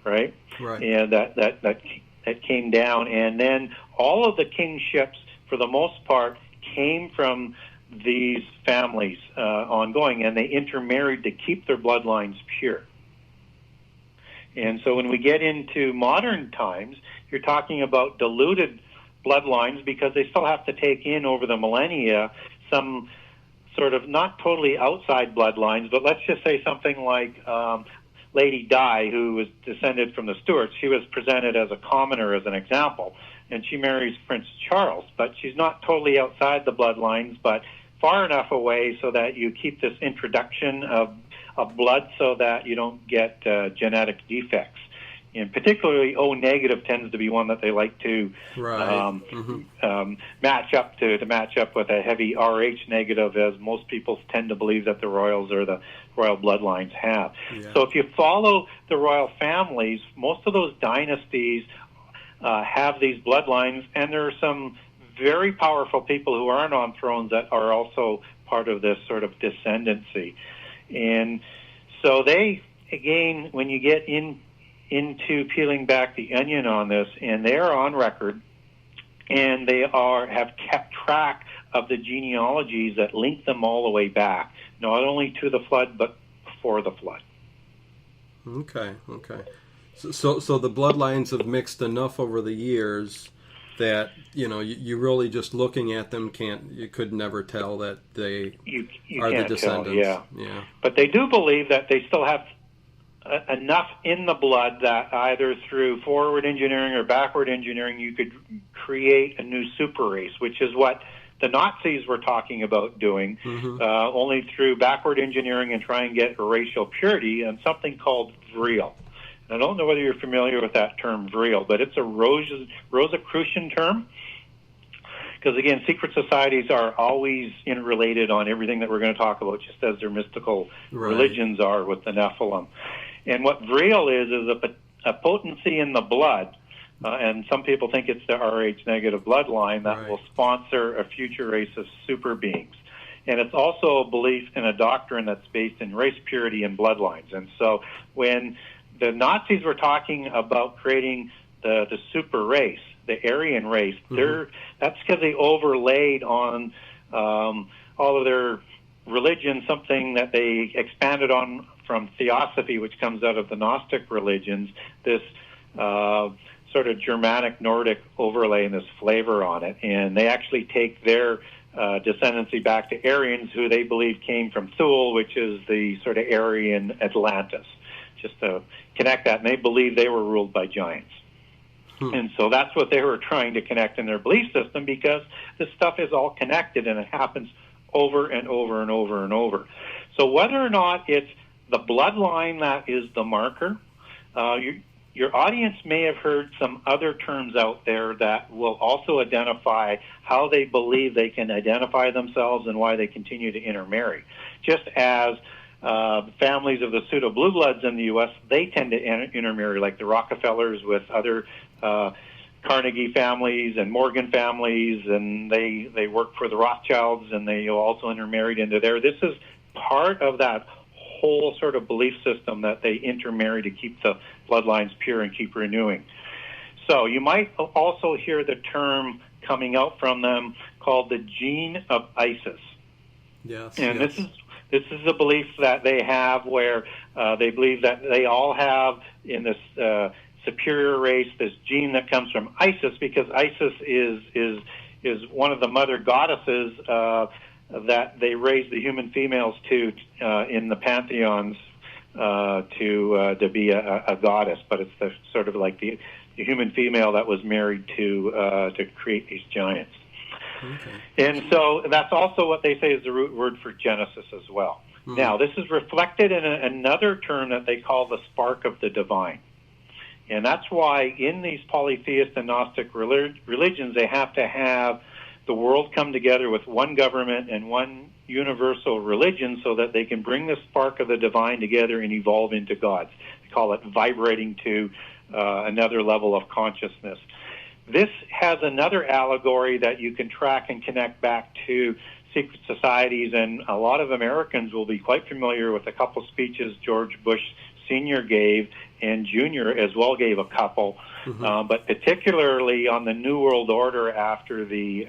right? And that came down, and then all of the kingships, for the most part, came from these families ongoing, and they intermarried to keep their bloodlines pure. And so when we get into modern times, you're talking about diluted bloodlines because they still have to take in over the millennia some sort of not totally outside bloodlines, but let's just say something like Lady Di, who was descended from the Stuarts. She was presented as a commoner as an example, and she marries Prince Charles, but she's not totally outside the bloodlines, but far enough away so that you keep this introduction of blood so that you don't get genetic defects. And particularly O negative tends to be one that they like to match up with a heavy RH negative, as most people tend to believe that the royals or the royal bloodlines have. So if you follow the royal families, most of those dynasties have these bloodlines, and there are some very powerful people who aren't on thrones that are also part of this sort of descendancy. And so they, again, when you get into peeling back the onion on this, and they are on record, and they have kept track of the genealogies that link them all the way back, not only to the flood, but before the flood. Okay. So the bloodlines have mixed enough over the years that, you really just looking at them you could never tell that they you are the can't descendants. tell, yeah. But they do believe that they still have enough in the blood that either through forward engineering or backward engineering you could create a new super race, which is what the Nazis were talking about doing, only through backward engineering and try and get racial purity and something called vril. I don't know whether you're familiar with that term, vril, but it's a Rosicrucian term. Because, again, secret societies are always interrelated on everything that we're going to talk about, just as their mystical religions are with the Nephilim. And what vril is a potency in the blood, and some people think it's the Rh negative bloodline that will sponsor a future race of super beings. And it's also a belief in a doctrine that's based in race purity and bloodlines. And so when the Nazis were talking about creating the super race, the Aryan race, that's because they overlaid on all of their religion something that they expanded on from theosophy, which comes out of the Gnostic religions, this sort of Germanic Nordic overlay and this flavor on it. And they actually take their descendancy back to Aryans, who they believe came from Thule, which is the sort of Aryan Atlantis, just to connect that. And they believe they were ruled by giants. And so that's what they were trying to connect in their belief system, because this stuff is all connected and it happens over and over and over and over. So whether or not it's the bloodline that is the marker, your audience may have heard some other terms out there that will also identify how they believe they can identify themselves and why they continue to intermarry. Just as families of the pseudo blue bloods in the U.S., they tend to intermarry, like the Rockefellers with other Carnegie families and Morgan families, and they work for the Rothschilds, and they also intermarried into there. This is part of that whole sort of belief system that they intermarry to keep the bloodlines pure and keep renewing. So you might also hear the term coming out from them called the gene of Isis. Yes. And this is a belief that they have where they believe that they all have in this superior race this gene that comes from Isis, because Isis is one of the mother goddesses that they raise the human females to in the pantheons to be a goddess, but it's the sort of like the human female that was married to create these giants. Okay. And so that's also what they say is the root word for Genesis as well. Mm-hmm. Now, this is reflected in another term that they call the spark of the divine. And that's why in these polytheist and Gnostic religions, they have to have the world come together with one government and one universal religion so that they can bring the spark of the divine together and evolve into gods. They call it vibrating to another level of consciousness. This has another allegory that you can track and connect back to secret societies, and a lot of Americans will be quite familiar with a couple speeches George Bush Sr. gave, and Jr. as well gave a couple, but particularly on the New World Order after the,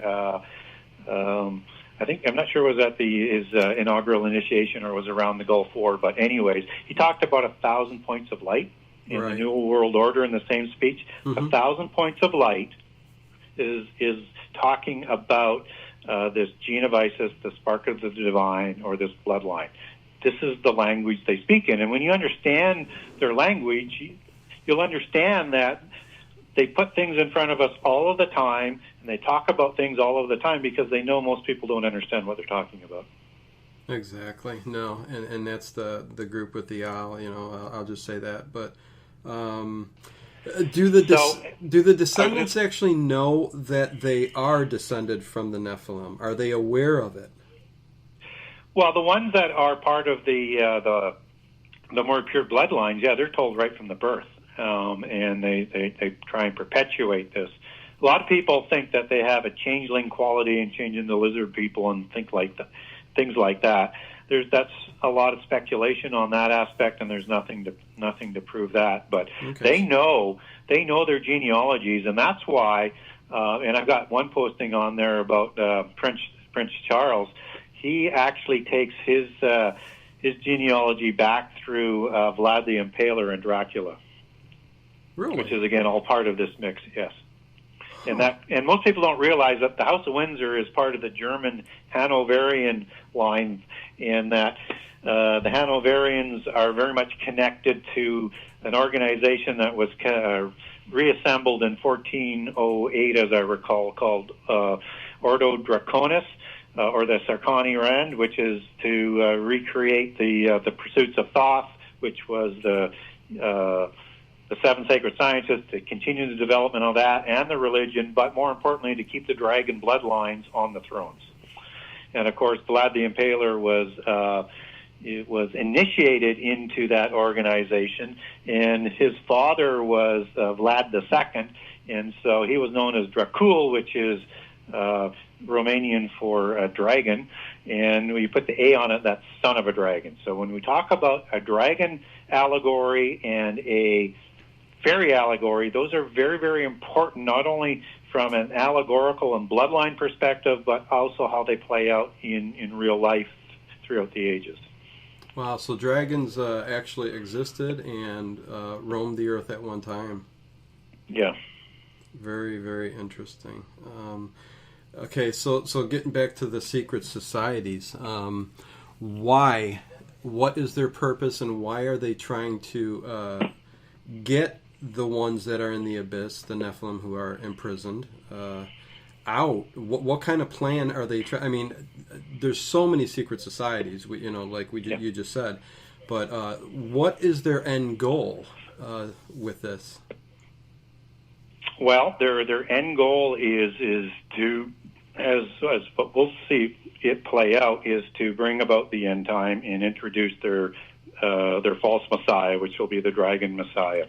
I think, I'm not sure it was at his inaugural initiation or it was around the Gulf War, but anyways, he talked about 1,000 points of light in the New World Order in the same speech. 1,000 points of light is talking about this gene of Isis, the spark of the divine, or this bloodline. This is the language they speak in. And when you understand their language, you'll understand that they put things in front of us all of the time, and they talk about things all of the time because they know most people don't understand what they're talking about. Exactly. No, and that's the group with the owl, I'll just say that. But do the descendants actually know that they are descended from the Nephilim? Are they aware of it? Well, the ones that are part of the more pure bloodlines, they're told right from the birth, and they try and perpetuate this. A lot of people think that they have a changeling quality and change into lizard people and think like things like that. That's a lot of speculation on that aspect, and there's nothing to prove that. But they know their genealogies, and that's why. And I've got one posting on there about Prince Charles. He actually takes his genealogy back through Vlad the Impaler and Dracula. Really? Which is, again, all part of this mix, yes. And most people don't realize that the House of Windsor is part of the German Hanoverian line, and that the Hanoverians are very much connected to an organization that was reassembled in 1408, as I recall, called Ordo Draconis, or the Sarkani Rand, which is to recreate the pursuits of Thoth, which was the seven sacred sciences, to continue the development of that and the religion, but more importantly, to keep the dragon bloodlines on the thrones. And of course, Vlad the Impaler was initiated into that organization, and his father was Vlad II, and so he was known as Dracul, which is Romanian for dragon, and when you put the A on it, that's son of a dragon. So when we talk about a dragon allegory and a fairy allegory, those are very, very important, not only from an allegorical and bloodline perspective, but also how they play out in real life throughout the ages. Wow, so dragons actually existed and roamed the earth at one time. Yeah. Very, very interesting. Okay, so getting back to the secret societies, why? What is their purpose, and why are they trying to get the ones that are in the abyss, the Nephilim who are imprisoned, out? What kind of plan are they trying? I mean, there's so many secret societies, you just said, but what is their end goal with this? Well, their end goal is to, as we'll see it play out, is to bring about the end time and introduce their false messiah, which will be the dragon messiah.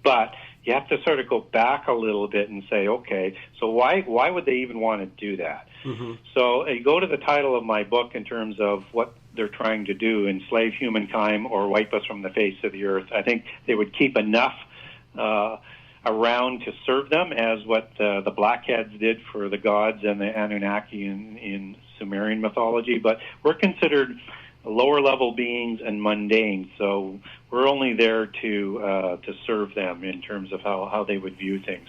But you have to sort of go back a little bit and say, okay, so why would they even want to do that? Mm-hmm. So you go to the title of my book in terms of what they're trying to do: enslave humankind or wipe us from the face of the earth. I think they would keep enough around to serve them, as what the Blackheads did for the gods and the Anunnaki in Sumerian mythology. But we're considered lower level beings and mundane, so we're only there to serve them in terms of how they would view things.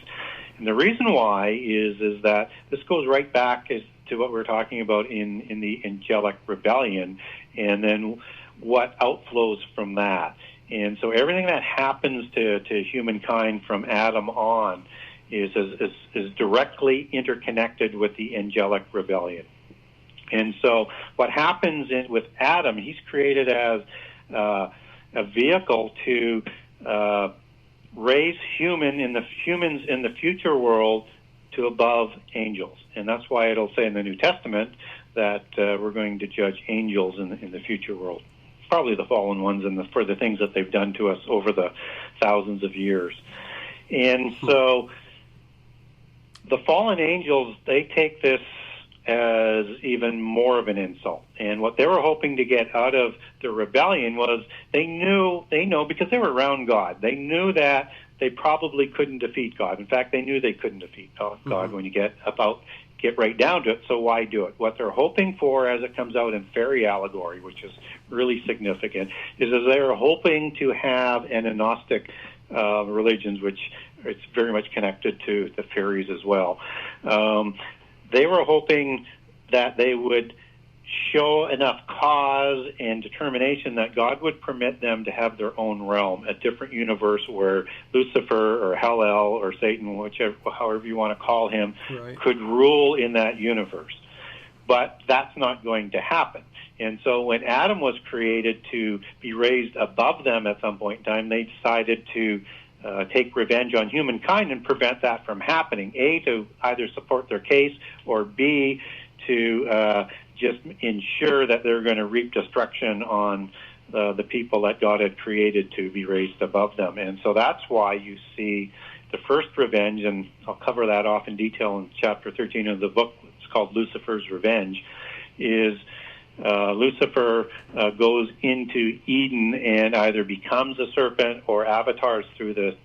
And the reason why is that this goes right back to what we're talking about in the angelic rebellion, and then what outflows from that. And so everything that happens to humankind from Adam on is directly interconnected with the angelic rebellion. And so what happens with Adam, he's created as a vehicle to raise humans in the future world to above angels. And that's why it'll say in the New Testament that we're going to judge angels in the future world. Probably the fallen ones for the things that they've done to us over the thousands of years. And so the fallen angels, they take this as even more of an insult. And what they were hoping to get out of the rebellion was they know because they were around God. They knew that they probably couldn't defeat God. In fact, they knew they couldn't defeat God when you get right down to it. So why do it? What they're hoping for, as it comes out in fairy allegory, which is really significant, is that they're hoping to have an agnostic religions, which it's very much connected to the fairies as well. They were hoping that they would show enough cause and determination that God would permit them to have their own realm, a different universe where Lucifer or Hell-El or Satan, however you want to call him, right, could rule in that universe. But that's not going to happen. And so when Adam was created to be raised above them at some point in time, they decided to take revenge on humankind and prevent that from happening. A, to either support their case, or B, to just ensure that they're going to reap destruction on the people that God had created to be raised above them. And so that's why you see the first revenge, and I'll cover that off in detail in chapter 13 of the book. It's called Lucifer's Revenge. is Lucifer goes into Eden and either becomes a serpent or avatars through the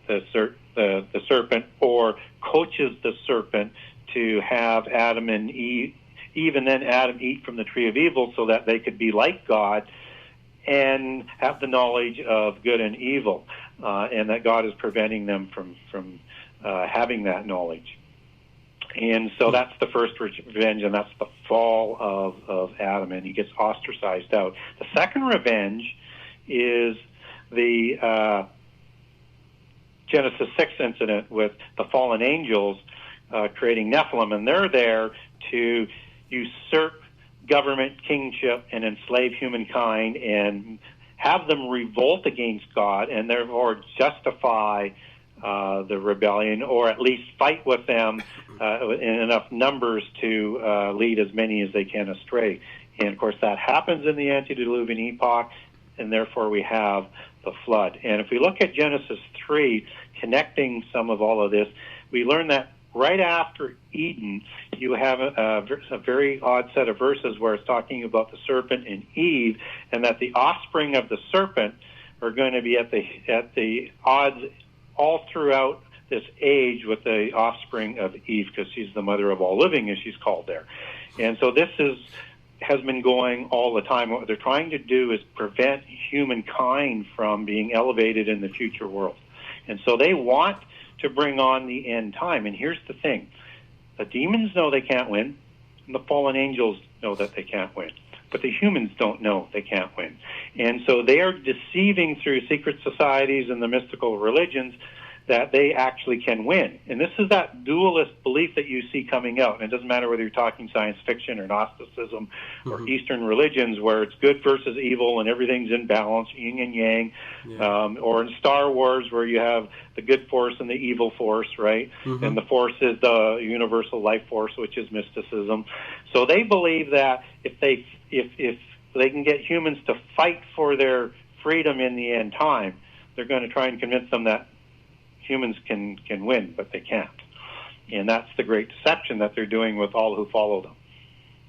serpent, or coaches the serpent to have Adam and Eve, and then Adam eat from the tree of evil so that they could be like God and have the knowledge of good and evil, and that God is preventing them from having that knowledge. And so that's the first revenge, and that's the fall of Adam, and he gets ostracized out. The second revenge is the Genesis 6 incident with the fallen angels creating Nephilim, and they're there to usurp government, kingship, and enslave humankind and have them revolt against God and therefore justify the rebellion, or at least fight with them in enough numbers to lead as many as they can astray. And, of course, that happens in the antediluvian epoch, and therefore we have the flood. And if we look at Genesis 3, connecting some of all of this, we learn that right after Eden, you have a very odd set of verses where it's talking about the serpent and Eve, and that the offspring of the serpent are going to be at the odds all throughout this age with the offspring of Eve, because she's the mother of all living, as she's called there. And so this has been going all the time. What they're trying to do is prevent humankind from being elevated in the future world. And so they want to bring on the end time. And here's the thing. The demons know they can't win, and the fallen angels know that they can't win. But the humans don't know they can't win. And so they are deceiving through secret societies and the mystical religions that they actually can win. And this is that dualist belief that you see coming out. And it doesn't matter whether you're talking science fiction or Gnosticism or Eastern religions, where it's good versus evil and everything's in balance, yin and yang, or in Star Wars, where you have the good force and the evil force, right? And the force is the universal life force, which is mysticism. So they believe that if they can get humans to fight for their freedom in the end time, they're going to try and convince them that humans can win, but they can't. And that's the great deception that they're doing with all who follow them.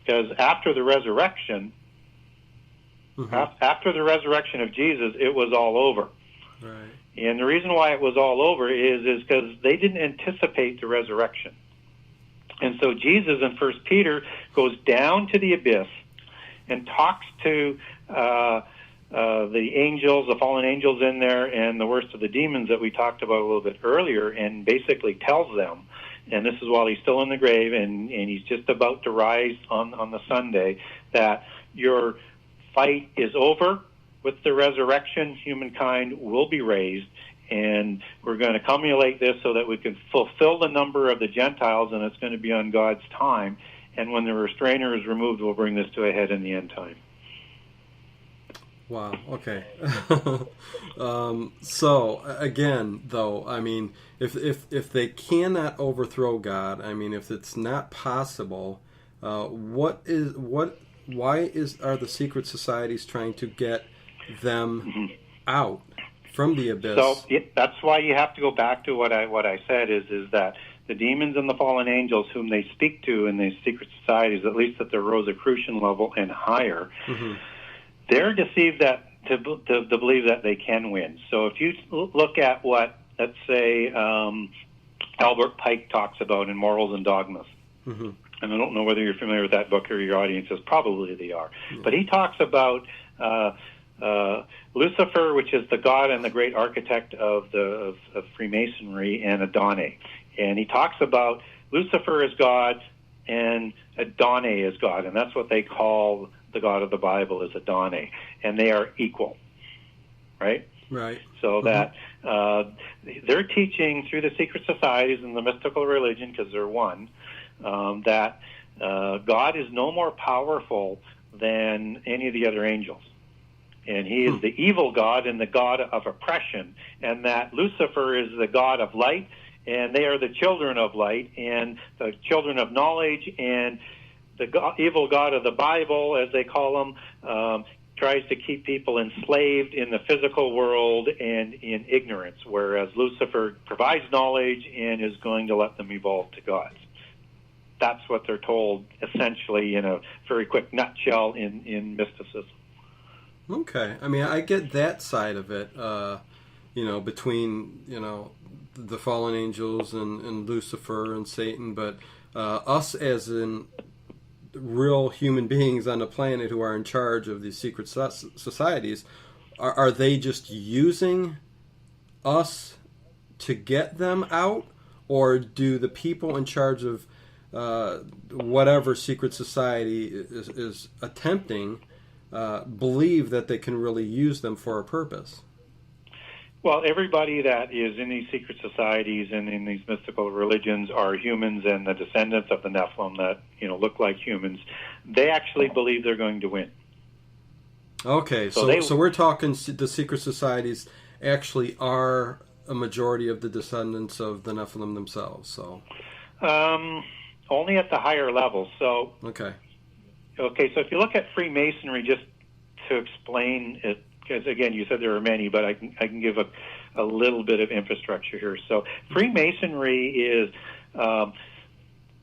Because after the resurrection, after the resurrection of Jesus, it was all over. Right. And the reason why it was all over is because they didn't anticipate the resurrection. And so Jesus in 1 Peter goes down to the abyss and talks to the angels, the fallen angels in there, and the worst of the demons that we talked about a little bit earlier, and basically tells them, and this is while he's still in the grave and he's just about to rise on the Sunday, that your fight is over. With the resurrection, humankind will be raised, and we're going to cumulate this so that we can fulfill the number of the Gentiles, and it's going to be on God's time. And when the restrainer is removed, we'll bring this to a head in the end time. Wow. Okay. So again, though, I mean, if they cannot overthrow God, I mean, if it's not possible, why are the secret societies trying to get them out from the abyss? So that's why you have to go back to what I said is that the demons and the fallen angels whom they speak to in these secret societies, at least at the Rosicrucian level and higher, they're deceived to believe that they can win. So if you look at what, let's say, Albert Pike talks about in Morals and Dogmas, and I don't know whether you're familiar with that book or your audience is, probably they are, but he talks about Lucifer, which is the god and the great architect of Freemasonry, and Adonai. And he talks about Lucifer as God and Adonai as God, and that's what they call the God of the Bible, is Adonai, and they are equal, right? Right. So that they're teaching through the secret societies and the mystical religion, because they're one, that God is no more powerful than any of the other angels. And he is the evil God and the God of oppression, and that Lucifer is the God of light, and they are the children of light and the children of knowledge, and the evil God of the Bible, as they call him, tries to keep people enslaved in the physical world and in ignorance, whereas Lucifer provides knowledge and is going to let them evolve to gods. that's what they're told, essentially, in a very quick nutshell, in mysticism. Okay. I mean, I get that side of it, between, the fallen angels and Lucifer and Satan, but us as in real human beings on the planet who are in charge of these secret societies, are they just using us to get them out, or do the people in charge of whatever secret society is attempting believe that they can really use them for a purpose? Well, everybody that is in these secret societies and in these mystical religions are humans and the descendants of the Nephilim that, look like humans. They actually believe they're going to win. Okay, so we're talking the secret societies actually are a majority of the descendants of the Nephilim themselves. So only at the higher levels. So okay, so if you look at Freemasonry, just to explain it, because again, you said there are many, but I can give a little bit of infrastructure here. So Freemasonry is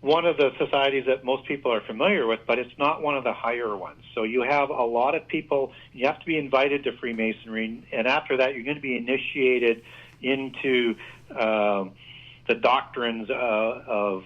one of the societies that most people are familiar with, but it's not one of the higher ones. So you have a lot of people, you have to be invited to Freemasonry, and after that you're going to be initiated into the doctrines of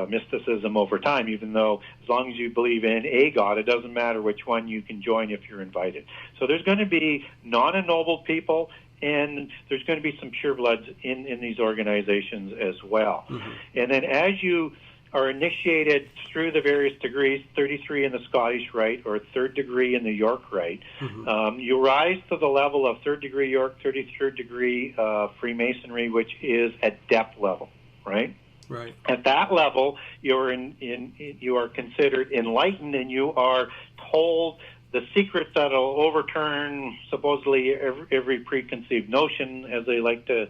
mysticism over time, even though as long as you believe in a God, it doesn't matter which one you can join if you're invited. So there's going to be non-ennobled people, and there's going to be some purebloods in these organizations as well. Mm-hmm. And then as you are initiated through the various degrees, 33 in the Scottish Rite or third degree in the York Rite, mm-hmm. You rise to the level of third degree York, 33rd degree Freemasonry, which is at depth level, right? Right. At that level, you are considered enlightened, and you are told the secrets that will overturn supposedly every preconceived notion, as they like to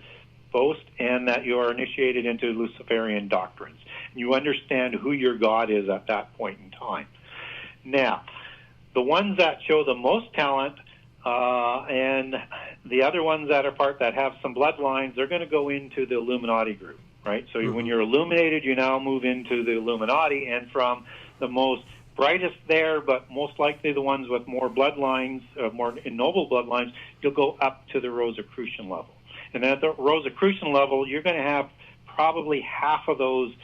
boast, and that you are initiated into Luciferian doctrines. You understand who your God is at that point in time. Now, the ones that show the most talent and the other ones that have some bloodlines, they're going to go into the Illuminati group, right? So mm-hmm. when you're illuminated, you now move into the Illuminati, and from the most brightest there, but most likely the ones with more bloodlines, more ennobled bloodlines, you'll go up to the Rosicrucian level. And at the Rosicrucian level, you're going to have probably half of those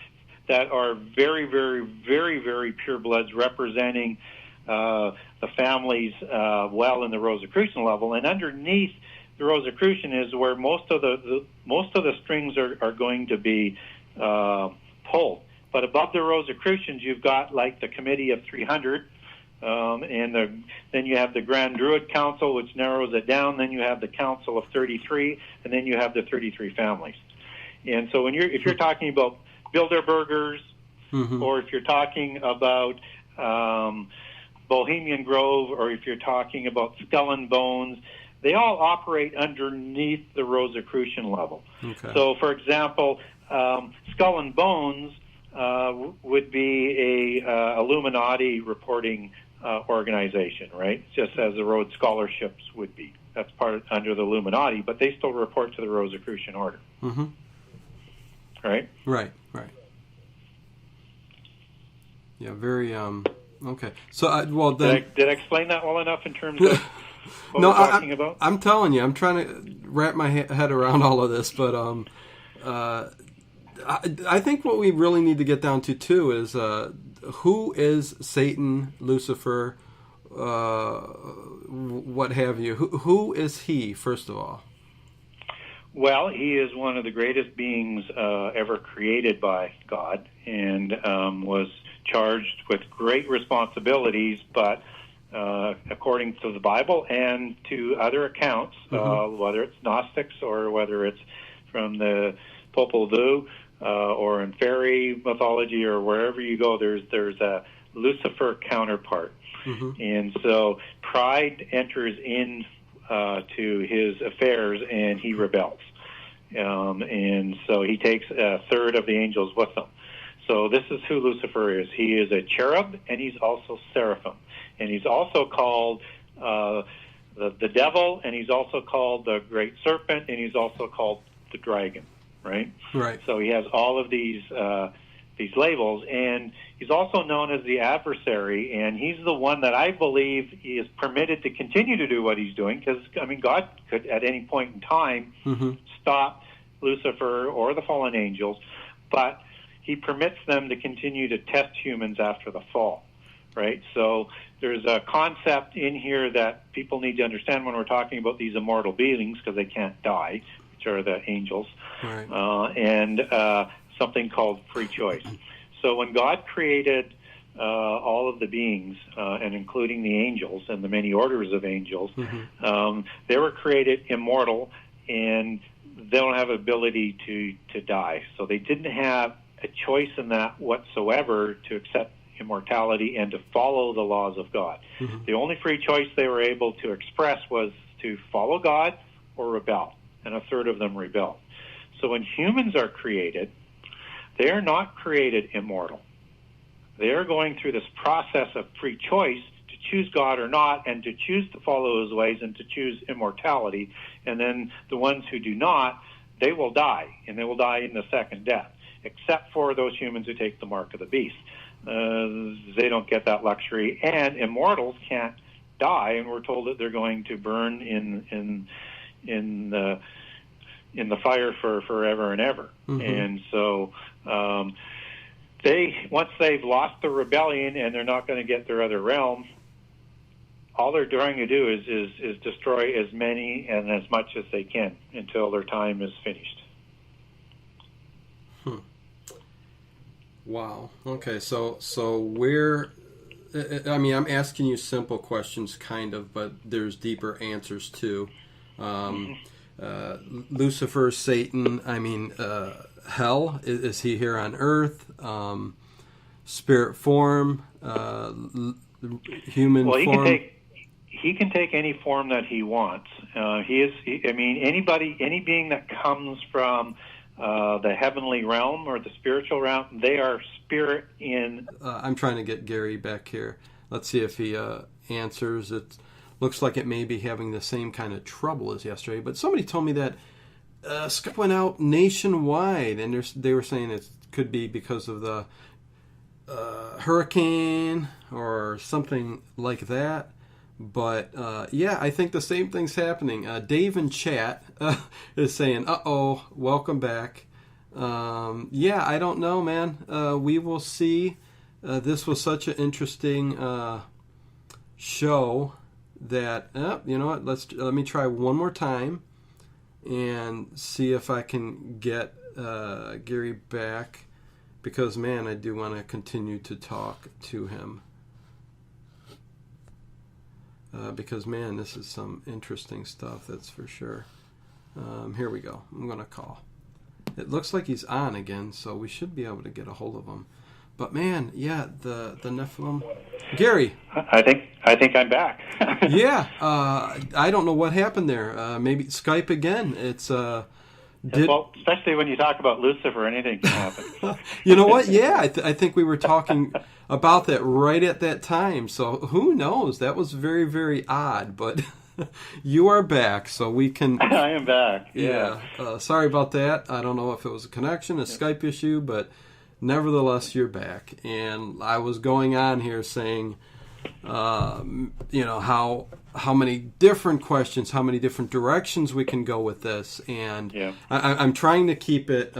that are very, very, very, very pure bloods, representing the families well in the Rosicrucian level. And underneath the Rosicrucian is where most of the strings are going to be pulled. But above the Rosicrucians, you've got like the Committee of 300, then you have the Grand Druid Council, which narrows it down. Then you have the Council of 33, and then you have the 33 families. And so if you're talking about Bilderbergers, mm-hmm. or if you're talking about Bohemian Grove, or if you're talking about Skull and Bones, they all operate underneath the Rosicrucian level. Okay. So, for example, Skull and Bones would be a Illuminati reporting organization, right? Just as the Rhodes Scholarships would be. That's under the Illuminati, but they still report to the Rosicrucian order. Mm-hmm. Right? Right. Yeah, very, okay. So, Did I explain that well enough in terms of what we're talking about? I'm telling you, I'm trying to wrap my head around all of this, but I think what we really need to get down to, too, is who is Satan, Lucifer, what have you? Who is he, first of all? Well, he is one of the greatest beings ever created by God, and was charged with great responsibilities, but according to the Bible and to other accounts, mm-hmm. Whether it's Gnostics or whether it's from the Popol Vuh or in fairy mythology or wherever you go, there's a Lucifer counterpart. Mm-hmm. And so pride enters in to his affairs, and he rebels. And so he takes a third of the angels with him. So this is who Lucifer is. He is a cherub, and he's also seraphim. And he's also called the devil, and he's also called the great serpent, and he's also called the dragon, right? Right. So he has all of these these labels. And he's also known as the adversary, and he's the one that I believe is permitted to continue to do what he's doing, because, I mean, God could at any point in time stop Lucifer or the fallen angels, but he permits them to continue to test humans after the fall, right? So there's a concept in here that people need to understand when we're talking about these immortal beings, because they can't die, which are the angels, right. and something called free choice. So when God created all of the beings, and including the angels and the many orders of angels, they were created immortal, and they don't have ability to die. So they didn't have a choice in that whatsoever to accept immortality and to follow the laws of God. The only free choice they were able to express was to follow God or rebel, and a third of them rebelled. So when humans are created, they are not created immortal. They are going through this process of free choice to choose God or not, and to choose to follow his ways and to choose immortality. And then the ones who do not, they will die, and they will die in the second death, except for those humans who take the mark of the beast. They don't get that luxury, and immortals can't die, and we're told that they're going to burn in the fire for forever and ever. And so once they've lost the rebellion and they're not going to get their other realm, all they're trying to do is destroy as many and as much as they can until their time is finished. Wow. Okay, so where, I mean, I'm asking you simple questions, kind of, but there's deeper answers too. Lucifer, Satan, I mean, hell, is he here on earth? Spirit form, human form? He can take any form that he wants. Any being that comes from the heavenly realm or the spiritual realm, they are spirit in... I'm trying to get Gary back here. Let's see if he answers. It looks like it may be having the same kind of trouble as yesterday, but somebody told me that Skype went out nationwide, and they were saying it could be because of the hurricane or something like that. But yeah, I think the same thing's happening. Dave in chat is saying, "Uh-oh, welcome back." Yeah, I don't know, man. We will see. This was such an interesting show that you know what? Let me try one more time and see if I can get Gary back, because man, I do want to continue to talk to him. Because, man, this is some interesting stuff, that's for sure. Here we go. I'm going to call. It looks like he's on again, so we should be able to get a hold of him. But, man, yeah, the Nephilim. Gary. I think I'm back. Yeah. I don't know what happened there. Maybe Skype again. It's... Well, especially when you talk about Lucifer, anything can happen. You know what? Yeah, I think we were talking about that right at that time. So who knows? That was very, very odd. But you are back, so we can... I am back. Yeah. Sorry about that. I don't know if it was a connection, a Skype issue, but nevertheless, you're back. And I was going on here saying, you know, how many different questions, how many different directions we can go with this, and yeah. I'm trying to keep it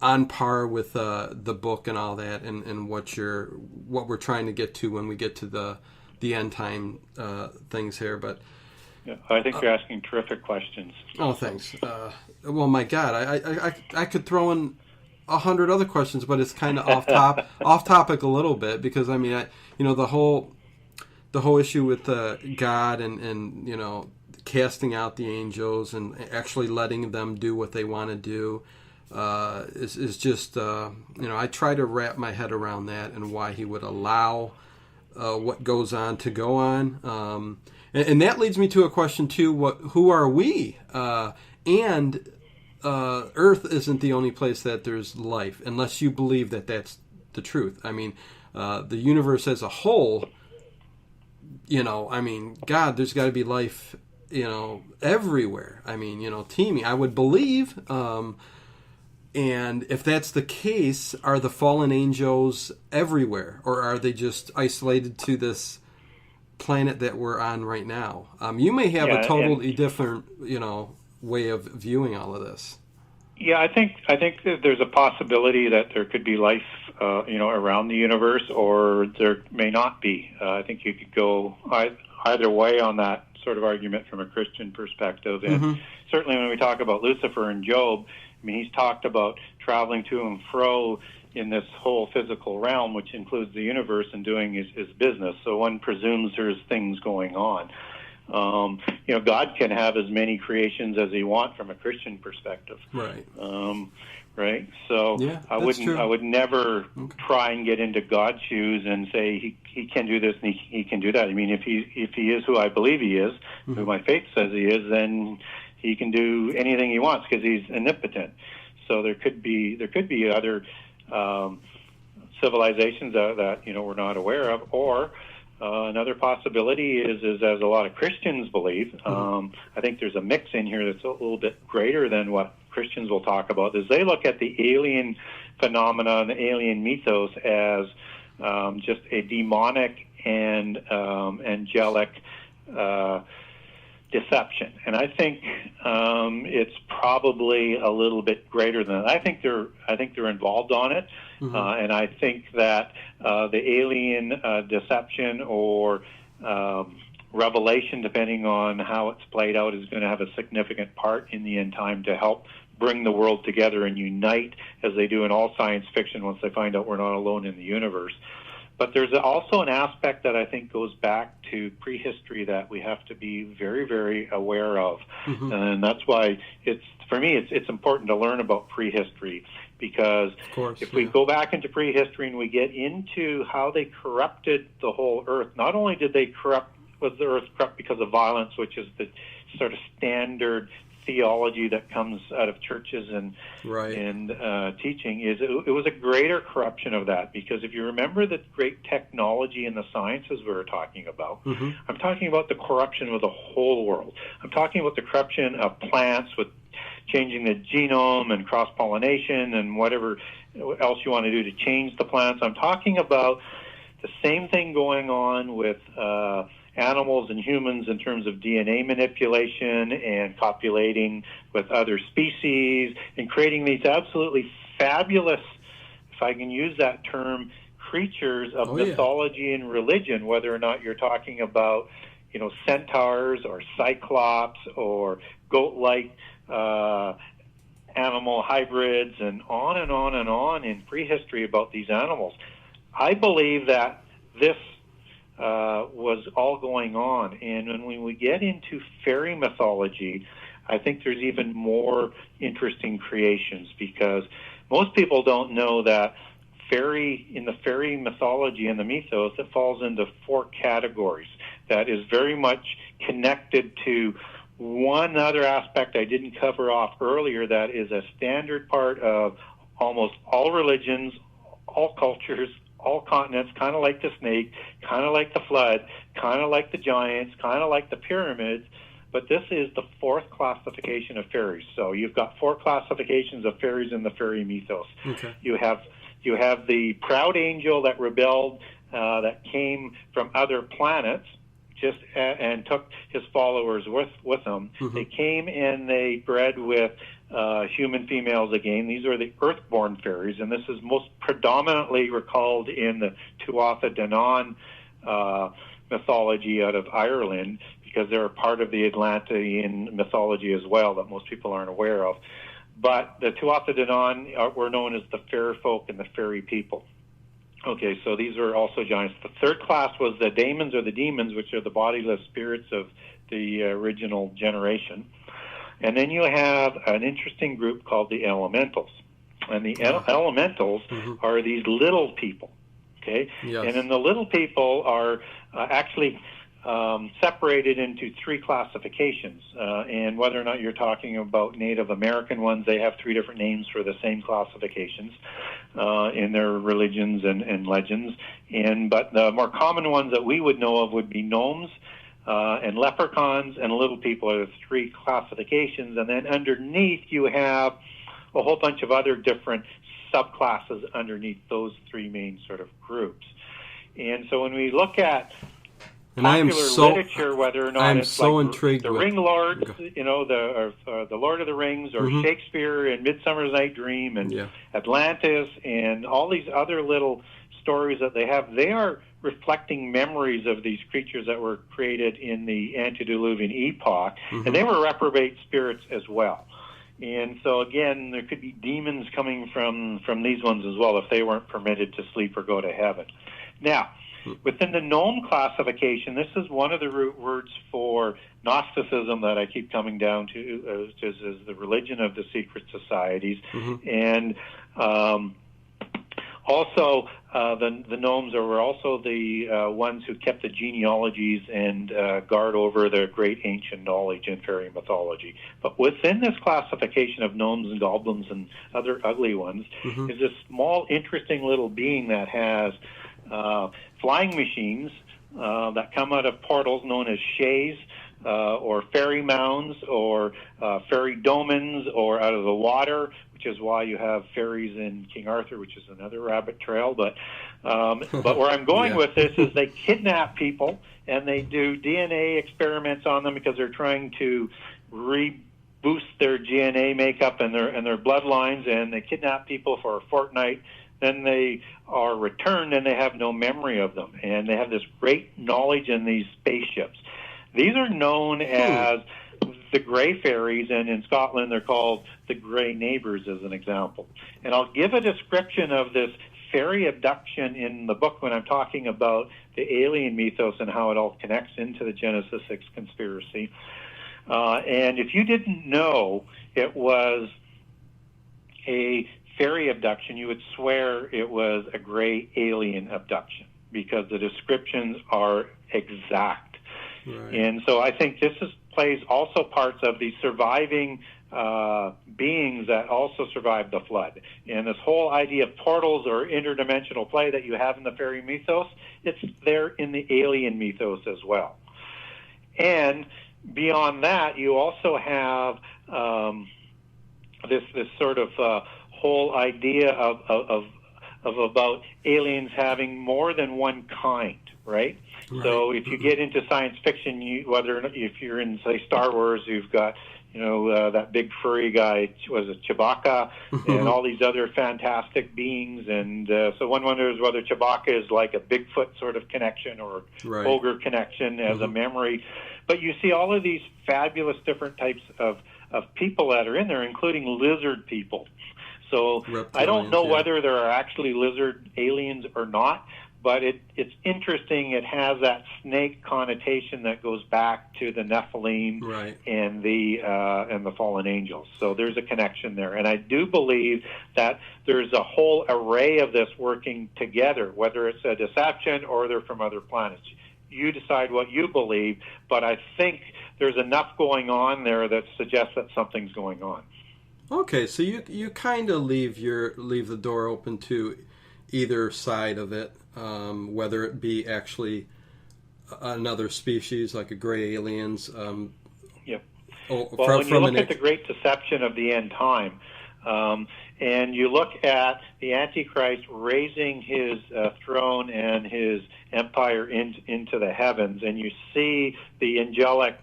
on par with the book and all that, and what we're trying to get to when we get to the end time things here. But yeah, I think you're asking terrific questions. Oh, thanks. Well, my God, I could throw in 100 other questions, but it's kind of off topic a little bit, because I mean, the whole issue with God and you know, casting out the angels and actually letting them do what they want to do is just I try to wrap my head around that, and why he would allow what goes on to go on, and that leads me to a question too: who are we? And Earth isn't the only place that there's life, unless you believe that that's the truth. I mean, the universe as a whole, I mean, God, there's got to be life, everywhere. I mean, teeming, I would believe. And if that's the case, are the fallen angels everywhere, or are they just isolated to this planet that we're on right now? You may have a totally different, way of viewing all of this. Yeah, I think that there's a possibility that there could be life, around the universe, or there may not be. I think you could go either way on that sort of argument from a Christian perspective. And certainly when we talk about Lucifer and Job, I mean, he's talked about traveling to and fro in this whole physical realm, which includes the universe, and doing his business. So one presumes there's things going on. God can have as many creations as he wants from a Christian perspective. Right. Right. So yeah, I would never try and get into God's shoes and say he can do this and he can do that. I mean, if he is who I believe he is, who my faith says he is, then he can do anything he wants because he's omnipotent. So there could be other civilizations that we're not aware of, or another possibility is as a lot of Christians believe. I think there's a mix in here that's a little bit greater than what Christians will talk about. Is they look at the alien phenomena, the alien mythos, as just a demonic and angelic deception, and I think it's probably a little bit greater than that. I think they're involved on it, and I think that the alien deception or revelation, depending on how it's played out, is going to have a significant part in the end time to help bring the world together and unite, as they do in all science fiction once they find out we're not alone in the universe. But there's also an aspect that I think goes back to prehistory that we have to be very, very aware of. And that's why for me, it's important to learn about prehistory, because if we go back into prehistory and we get into how they corrupted the whole earth, not only did they was the earth corrupt because of violence, which is the sort of standard theology that comes out of churches and teaching, is it was a greater corruption of that. Because if you remember the great technology and the sciences we were talking about, I'm talking about the corruption of the whole world. I'm talking about the corruption of plants with changing the genome and cross-pollination and whatever else you want to do to change the plants. I'm talking about the same thing going on with animals and humans in terms of DNA manipulation and copulating with other species and creating these absolutely fabulous, if I can use that term, creatures of mythology and religion, whether or not you're talking about, centaurs or cyclops or goat-like animal hybrids, and on and on and on in prehistory about these animals. I believe that this was all going on. And when we get into fairy mythology, I think there's even more interesting creations, because most people don't know that in the fairy mythology and the mythos, it falls into 4 categories that is very much connected to one other aspect I didn't cover off earlier that is a standard part of almost all religions, all cultures, all continents, kind of like the snake, kind of like the flood, kind of like the giants, kind of like the pyramids. But this is the 4th classification of fairies. So you've got 4 classifications of fairies in the fairy mythos. You have the proud angel that rebelled, that came from other planets, and took his followers with him. They came and they bred with human females again. These are the earthborn fairies, and this is most predominantly recalled in the Tuatha De Danann mythology out of Ireland, because they're a part of the Atlantean mythology as well that most people aren't aware of. But the Tuatha De Danann were known as the fair folk and the fairy people. Okay, so these are also giants. The 3rd class was the daemons, or the demons, which are the bodiless spirits of the original generation. And then you have an interesting group called the elementals. And the elementals are these little people, okay? Yes. And then the little people are actually separated into 3 classifications. And whether or not you're talking about Native American ones, they have 3 different names for the same classifications in their religions and legends. But the more common ones that we would know of would be gnomes, and leprechauns, and little people are the 3 classifications. And then underneath you have a whole bunch of other different subclasses underneath those three main sort of groups. And so when we look at popular literature, whether or not it's so like the Ring Lords, the Lord of the Rings, or Shakespeare and Midsummer Night's Dream and Atlantis and all these other little stories that they have, they are reflecting memories of these creatures that were created in the antediluvian epoch, and they were reprobate spirits as well. And so again, there could be demons coming from these ones as well if they weren't permitted to sleep or go to heaven. Now, within the gnome classification, this is one of the root words for Gnosticism that I keep coming down to, is the religion of the secret societies. And also, the gnomes were also the ones who kept the genealogies and guard over the great ancient knowledge in fairy mythology. But within this classification of gnomes and goblins and other ugly ones is this small, interesting little being that has flying machines that come out of portals known as shays, or fairy mounds, or fairy domens, or out of the water, which is why you have fairies in King Arthur, which is another rabbit trail. But where I'm going with this is they kidnap people and they do DNA experiments on them because they're trying to boost their DNA makeup and their bloodlines, and they kidnap people for a fortnight. Then they are returned and they have no memory of them, and they have this great knowledge in these spaceships. These are known as the Grey Fairies, and in Scotland they're called the Grey Neighbours, as an example. And I'll give a description of this fairy abduction in the book when I'm talking about the alien mythos and how it all connects into the Genesis 6 conspiracy. And if you didn't know it was a fairy abduction, you would swear it was a gray alien abduction because the descriptions are exact. Right. And so I think this plays also parts of the surviving beings that also survived the flood. And this whole idea of portals or interdimensional play that you have in the fairy mythos, it's there in the alien mythos as well. And beyond that, you also have this sort of whole idea of about aliens having more than one kind, right? So if you get into science fiction, if you're in, say, Star Wars, you've got, that big furry guy, was it Chewbacca, and all these other fantastic beings. And so one wonders whether Chewbacca is like a Bigfoot sort of connection or ogre connection as a memory. But you see all of these fabulous different types of people that are in there, including lizard people. So reptilians, I don't know whether there are actually lizard aliens or not, but it's interesting. It has that snake connotation that goes back to the Nephilim and the fallen angels. So there's a connection there, and I do believe that there's a whole array of this working together, whether it's a deception or they're from other planets. You decide what you believe, but I think there's enough going on there that suggests that something's going on. Okay, so you kind of leave the door open to either side of it, whether it be actually another species like a gray aliens. When you look at the great deception of the end time, and you look at the Antichrist raising his throne and his empire into the heavens, and you see the angelic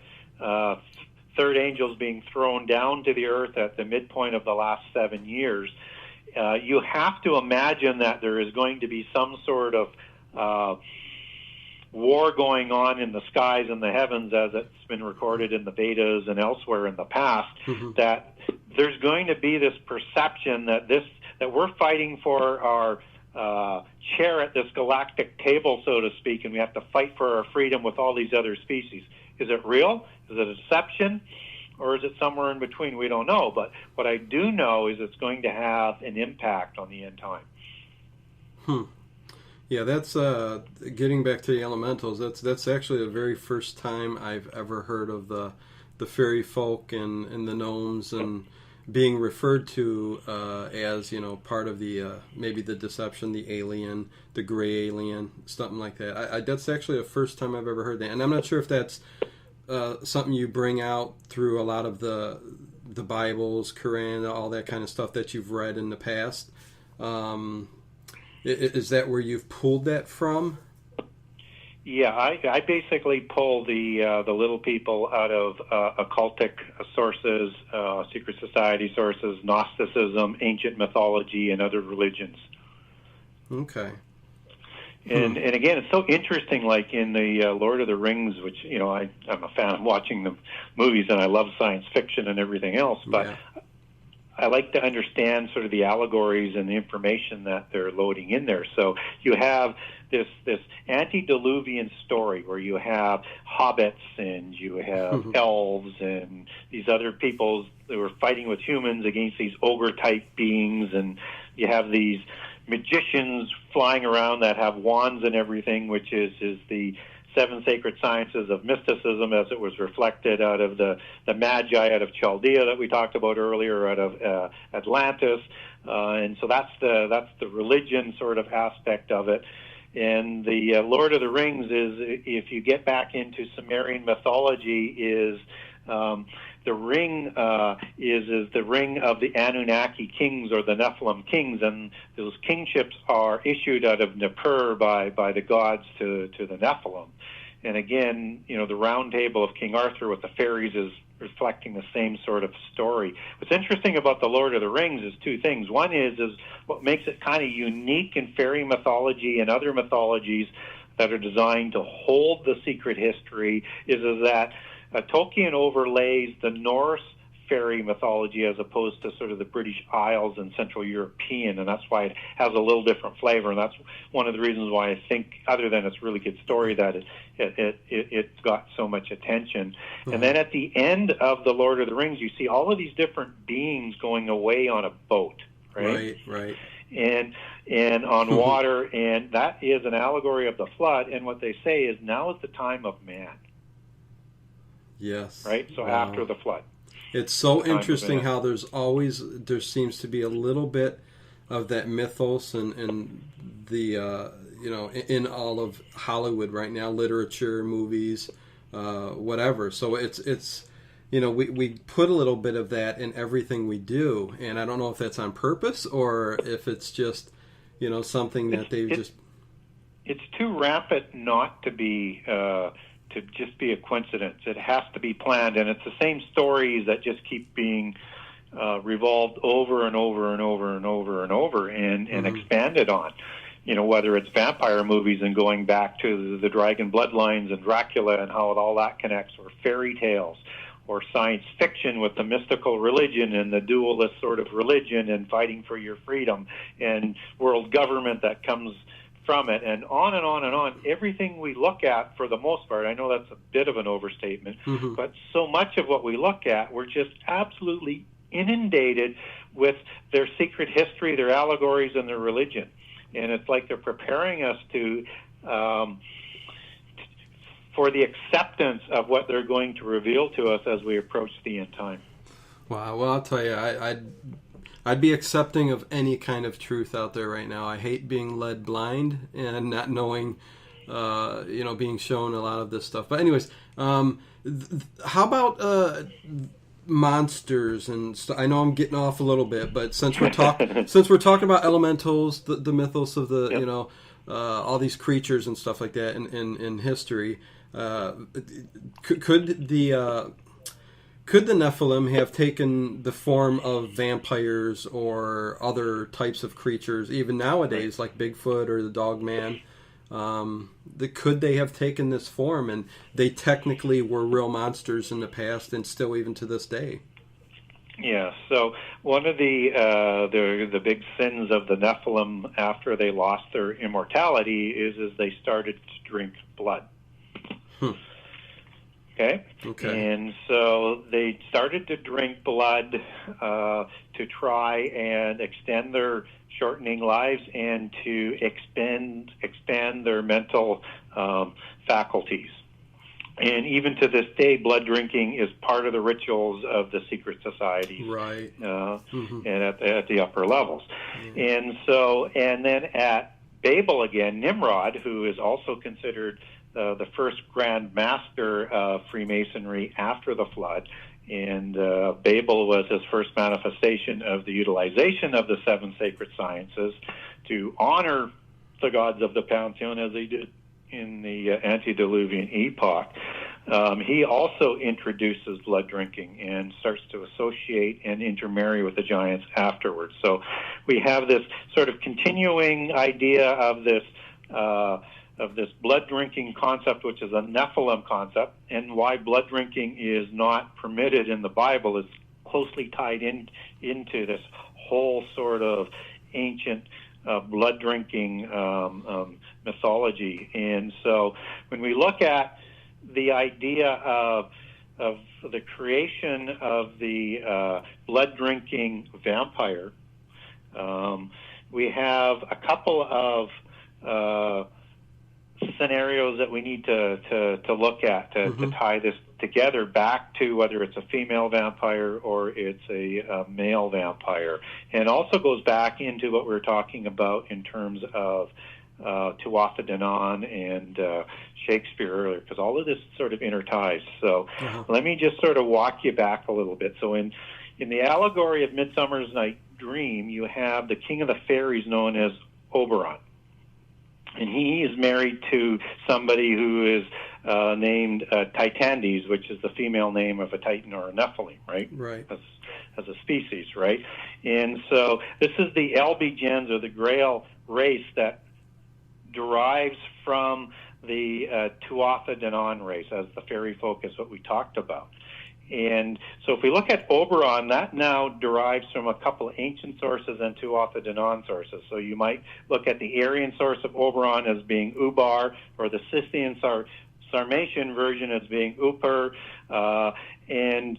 third angels being thrown down to the earth at the midpoint of the last 7 years, you have to imagine that there is going to be some sort of war going on in the skies and the heavens, as it's been recorded in the Vedas and elsewhere in the past, that there's going to be this perception that we're fighting for our chair at this galactic table, so to speak, and we have to fight for our freedom with all these other species. Is it real? Is it a deception? Or is it somewhere in between? We don't know. But what I do know is it's going to have an impact on the end time. Yeah, that's getting back to the elementals. That's actually the very first time I've ever heard of the fairy folk and the gnomes and being referred to as part of the maybe the deception, the alien, the gray alien, something like that. That's actually the first time I've ever heard that, and I'm not sure if that's something you bring out through a lot of the the Bibles, Quran, all that kind of stuff that you've read in the past. Is that where you've pulled that from? Yeah, I basically pull the little people out of occultic sources, secret society sources, Gnosticism, ancient mythology, and other religions. Okay. And again, it's so interesting. Like in the Lord of the Rings, which I'm a fan of watching the movies, and I love science fiction and everything else. But Yeah. I like to understand sort of the allegories and the information that they're loading in there. So you have this antediluvian story where you have hobbits and you have elves and these other peoples that were fighting with humans against these ogre-type beings, and you have these magicians flying around that have wands and everything, which is the seven sacred sciences of mysticism as it was reflected out of the Magi out of Chaldea that we talked about earlier, out of Atlantis. And so that's the religion sort of aspect of it. And the Lord of the Rings is, if you get back into Sumerian mythology, is the ring is the ring of the Anunnaki kings or the Nephilim kings, and those kingships are issued out of Nippur by the gods to the Nephilim. And again, the round table of King Arthur with the fairies is reflecting the same sort of story. What's interesting about the Lord of the Rings is two things. One is what makes it kind of unique in fairy mythology and other mythologies that are designed to hold the secret history is that Tolkien overlays the Norse fairy mythology as opposed to sort of the British Isles and Central European, and that's why it has a little different flavor, and that's one of the reasons why I think, other than it's a really good story, that it's got so much attention. Mm-hmm. And then at the end of The Lord of the Rings, you see all of these different beings going away on a boat, right? Right. And on water, and that is an allegory of the flood, and what they say is now is the time of man. Yes. Right? So after the flood. It's so interesting how there seems to be a little bit of that mythos and the, in all of Hollywood right now, literature, movies, whatever. So it's we put a little bit of that in everything we do. And I don't know if that's on purpose or if it's just, something that It's too rampant not to be... to just be a coincidence. It has to be planned, and it's the same stories that just keep being revolved over and over and over and over and over and expanded on. Whether it's vampire movies and going back to the dragon bloodlines and Dracula and how all that connects, or fairy tales, or science fiction with the mystical religion and the dualist sort of religion and fighting for your freedom and world government that comes from it, and on and on and on. Everything we look at, for the most part, I know that's a bit of an overstatement, but so much of what we look at, we're just absolutely inundated with their secret history, their allegories, and their religion. And it's like they're preparing us to for the acceptance of what they're going to reveal to us as we approach the end time. Wow. Well, I'll tell you, I'd be accepting of any kind of truth out there right now. I hate being led blind and not knowing, being shown a lot of this stuff. But anyways, how about monsters and I know I'm getting off a little bit, but since we're talking about elementals, the mythos of the all these creatures and stuff like that in history, could the Nephilim have taken the form of vampires or other types of creatures, even nowadays, like Bigfoot or the Dog Man? Could they have taken this form, and they technically were real monsters in the past, and still even to this day? Yeah. So one of the big sins of the Nephilim after they lost their immortality is they started to drink blood. Okay. And so they started to drink blood to try and extend their shortening lives and to expand their mental faculties. And even to this day, blood drinking is part of the rituals of the secret societies, right? And at the upper levels. And then at Babel again, Nimrod, who is also considered the first Grand Master of Freemasonry after the flood. And Babel was his first manifestation of the utilization of the 7 sacred sciences to honor the gods of the pantheon as they did in the antediluvian epoch. He also introduces blood drinking and starts to associate and intermarry with the giants afterwards. So we have this sort of continuing idea of this blood drinking concept, which is a Nephilim concept, and why blood drinking is not permitted in the Bible is closely tied into this whole sort of ancient blood drinking mythology. And so when we look at the idea of the creation of the blood drinking vampire, we have a couple of scenarios that we need to look at to tie this together back to whether it's a female vampire or it's a male vampire, and also goes back into what we were talking about in terms of Tuatha De Danann and Shakespeare earlier, because all of this sort of interties. So let me just sort of walk you back a little bit. So in the allegory of Midsummer's Night Dream, you have the king of the fairies known as Oberon. And he is married to somebody who is named Titandes, which is the female name of a Titan or a Nephilim, right? Right. As a species, right? And so this is the Albigens, or the Grail race, that derives from the Tuatha De Danann race, as the fairy folk is what we talked about. And so if we look at Oberon, that now derives from a couple of ancient sources and Tuatha De Danann sources. So you might look at the Aryan source of Oberon as being Ubar, or the Scythian Sarmatian version as being Upur. And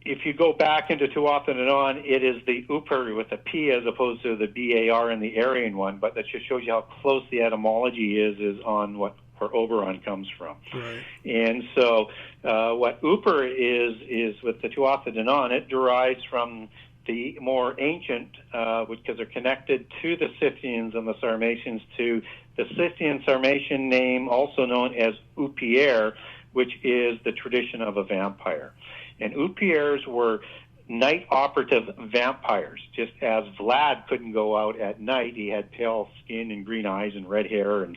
if you go back into Tuatha De Danann, it is the Upur with a P as opposed to the BAR in the Aryan one, but that just shows you how close the etymology is on where Oberon comes from. Right. And so what Upur is with the Tuatha De Danann, it derives from the more ancient, because they're connected to the Scythians and the Sarmatians, to the Scythian Sarmatian name, also known as Upier, which is the tradition of a vampire. And Upiers were night operative vampires. Just as Vlad couldn't go out at night, he had pale skin and green eyes and red hair, and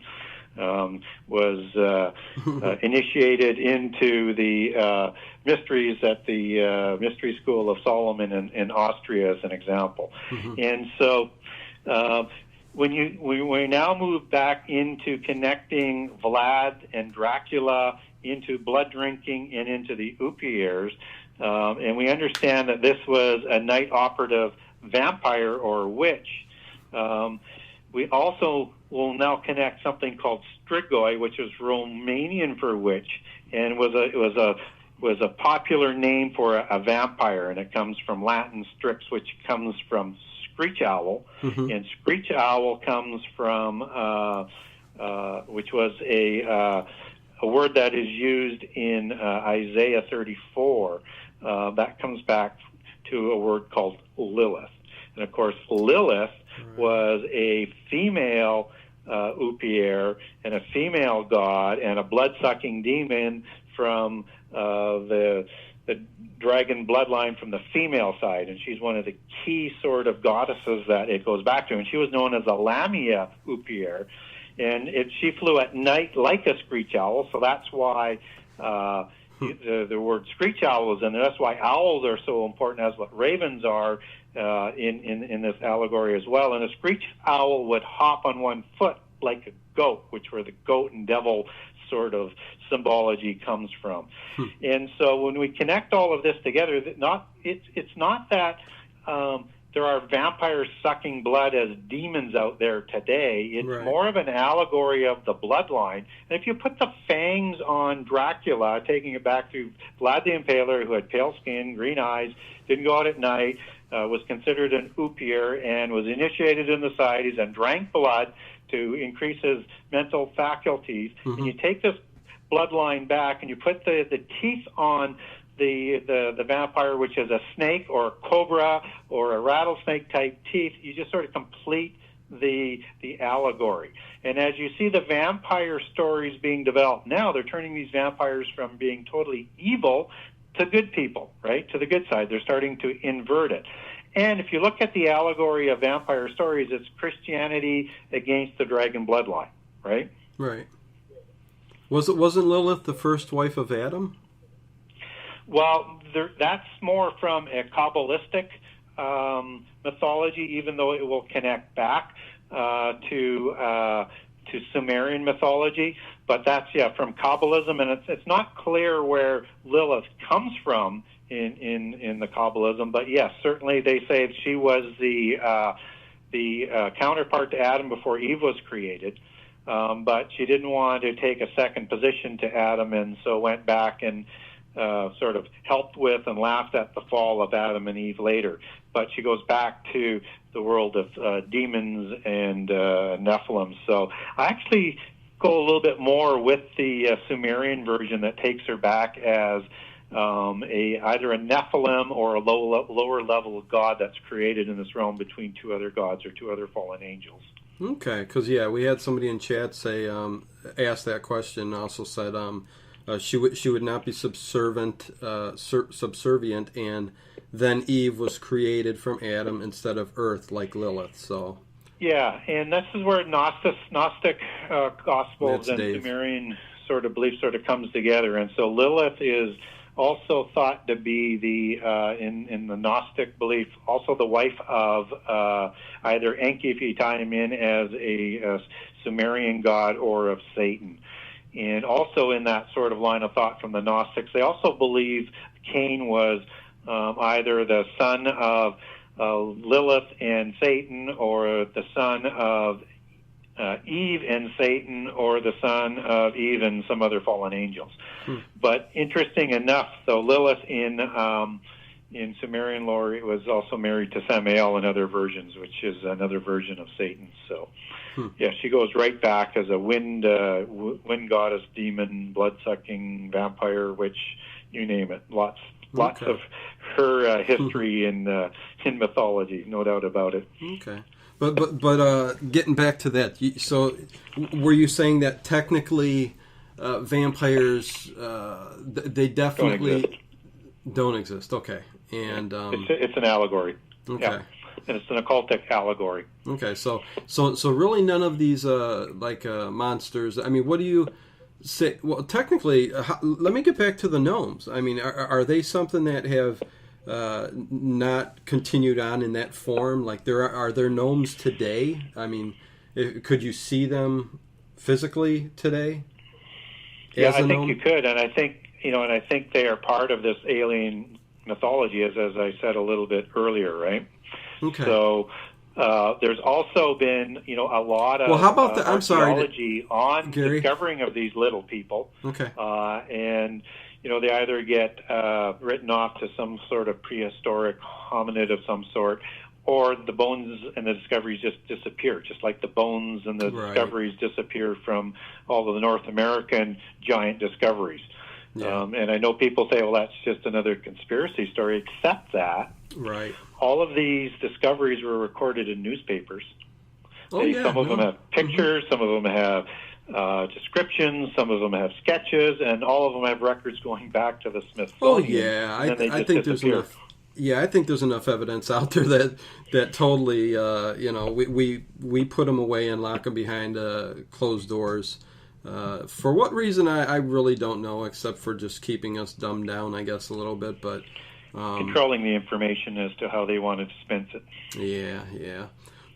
was initiated into the mysteries at the Mystery School of Solomon in Austria, as an example. And so when we now move back into connecting Vlad and Dracula into blood drinking and into the Upiers, and we understand that this was a night operative vampire or witch, we also will now connect something called Strigoi, which is Romanian for witch, and was a popular name for a vampire, and it comes from Latin strix, which comes from screech owl, and screech owl comes from which was a word that is used in Isaiah 34. That comes back to a word called Lilith, and of course Lilith was a female Upier and a female god and a blood-sucking demon from the dragon bloodline from the female side, and she's one of the key sort of goddesses that it goes back to, and she was known as a Lamia Upier, and she flew at night like a screech owl, so that's why the word screech owl is in there. That's why owls are so important, as what ravens are in this allegory as well. And a screech owl would hop on one foot like a goat, which where the goat and devil sort of symbology comes from. And so when we connect all of this together, it's not that there are vampires sucking blood as demons out there today. It's more of an allegory of the bloodline. And if you put the fangs on Dracula, taking it back to Vlad the Impaler, who had pale skin, green eyes, didn't go out at night, was considered an Upier, and was initiated in the societies and drank blood to increase his mental faculties. And you take this bloodline back and you put the teeth on the vampire, which is a snake or a cobra or a rattlesnake type teeth, you just sort of complete the allegory. And as you see the vampire stories being developed now, they're turning these vampires from being totally evil to good people, right? To the good side. They're starting to invert it. And if you look at the allegory of vampire stories, it's Christianity against the dragon bloodline, right? Right. Wasn't Lilith the first wife of Adam? Well, that's more from a Kabbalistic mythology, even though it will connect back to Sumerian mythology. But that's, from Kabbalism, and it's not clear where Lilith comes from in the Kabbalism. But yes, certainly they say she was the counterpart to Adam before Eve was created. But she didn't want to take a second position to Adam, and so went back and sort of helped with and laughed at the fall of Adam and Eve later. But she goes back to the world of demons and Nephilim. So I actually go a little bit more with the Sumerian version that takes her back as either a Nephilim or a lower level god that's created in this realm between two other gods or two other fallen angels. Okay, because we had somebody in chat say asked that question. Also said she would not be subservient, and then Eve was created from Adam instead of Earth, like Lilith. So and this is where Gnostic Gospels and Sumerian sort of belief sort of comes together. And so Lilith is also thought to be in the Gnostic belief, also the wife of either Enki, if you tie him in as a Sumerian god, or of Satan. And also in that sort of line of thought from the Gnostics, they also believe Cain was either the son of Lilith and Satan, or the son of Eve and Satan, or the son of Eve and some other fallen angels. But interesting enough, though, Lilith in Sumerian lore was also married to Samael in other versions, which is another version of Satan. So, she goes right back as a wind goddess, demon, blood-sucking vampire, witch, you name it. Lots of her history in mythology, no doubt about it. Okay. But getting back to that, so were you saying that technically vampires, they definitely don't exist? Okay. And it's an allegory. Okay. Yeah. And it's an occultic allegory. Okay, so really none of these monsters. I mean, what do you say? Well, technically, let me get back to the gnomes. I mean, are they something that have not continued on in that form? Like, are there gnomes today? I mean, could you see them physically today? Yeah, I think you could, and I think they are part of this alien mythology, as I said a little bit earlier, right? Okay. So there's also been, a lot of archaeology on discovering of these little people. Okay. And, they either get written off to some sort of prehistoric hominid of some sort, or the bones and the discoveries just disappear, just like the bones and the discoveries disappear from all of the North American giant discoveries. Yeah. And I know people say, well, that's just another conspiracy story, except that all of these discoveries were recorded in newspapers. Some of them have pictures, some of them have descriptions, some of them have sketches, and all of them have records going back to the Smithsonian. I think there's enough. Yeah, I think there's enough evidence out there that totally, we put them away and lock them behind closed doors. For what reason, I really don't know, except for just keeping us dumbed down, I guess, a little bit. But controlling the information as to how they want to dispense it. Yeah.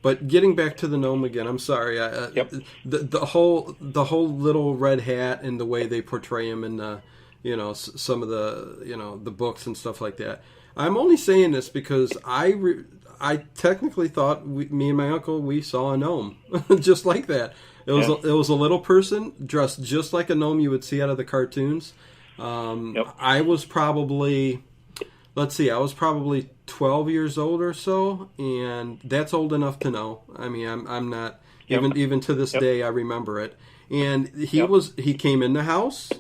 But getting back to the gnome again, I'm sorry. The whole little red hat and the way they portray him in some of the the books and stuff like that. I'm only saying this because I technically thought me and my uncle, we saw a gnome just like that. It was a little person dressed just like a gnome you would see out of the cartoons. I was probably 12 years old or so, and that's old enough to know. I mean, I'm not even to this day. I remember it. And he came in the house,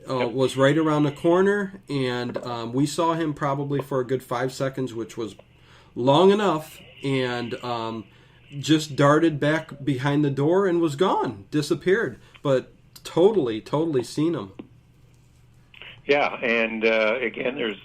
was right around the corner, and we saw him probably for a good 5 seconds, which was long enough. And just darted back behind the door and was gone, disappeared. But totally seen them. Yeah, and again, there's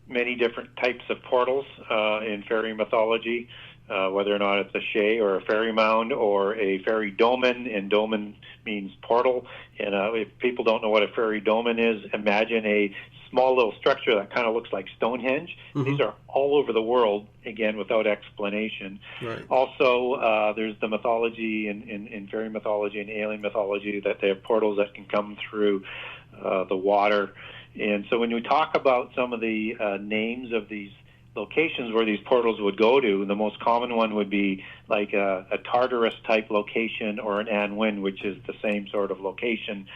many different types of portals in fairy mythology, whether or not it's a shay or a fairy mound or a fairy dolmen, and dolmen means portal. And if people don't know what a fairy dolmen is, imagine a small little structure that kind of looks like Stonehenge. Mm-hmm. These are all over the world, again, without explanation. Right. Also, there's the mythology in fairy mythology and alien mythology that they have portals that can come through the water. And so when we talk about some of the names of these locations where these portals would go to, the most common one would be like a Tartarus-type location or an Anwen, which is the same sort of location.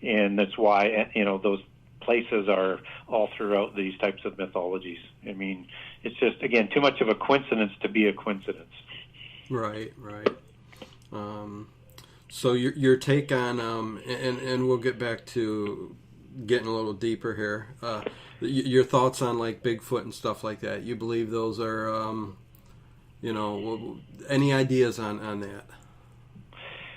And that's why, those places are all throughout these types of mythologies. I mean, it's just, again, too much of a coincidence to be a coincidence. Right. So your take on, and we'll get back to getting a little deeper here. Your thoughts on like Bigfoot and stuff like that. You believe those are, any ideas on that?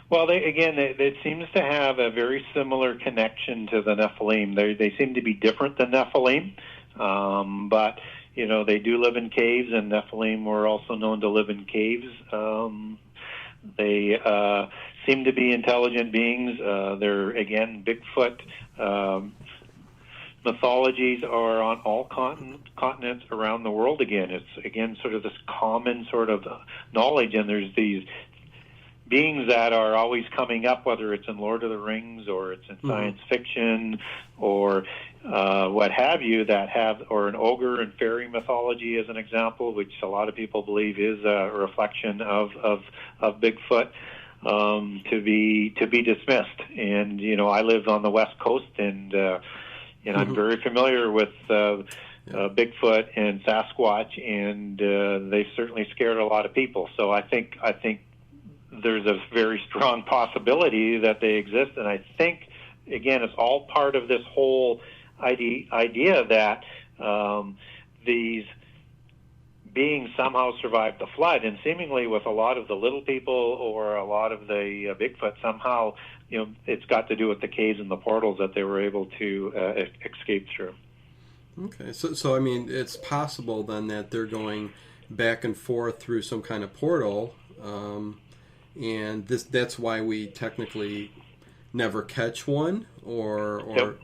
Well, it seems to have a very similar connection to the Nephilim. They seem to be different than Nephilim, but they do live in caves, and Nephilim were also known to live in caves. They seem to be intelligent beings. They're, again, Bigfoot mythologies are on all continents around the world. Again, it's, again, sort of this common sort of knowledge, and there's these beings that are always coming up, whether it's in Lord of the Rings or it's in science fiction or what have you, or an ogre in fairy mythology as an example, which a lot of people believe is a reflection of Bigfoot, to be dismissed. And I live on the West Coast, and I'm very familiar with Bigfoot and Sasquatch, and they've certainly scared a lot of people. So I think there's a very strong possibility that they exist, and I think, again, it's all part of this whole idea that these beings somehow survived the flood, and seemingly with a lot of the little people or a lot of the Bigfoot, somehow, it's got to do with the caves and the portals that they were able to escape through. Okay, so I mean, it's possible then that they're going back and forth through some kind of portal, and that's why we technically never catch one, or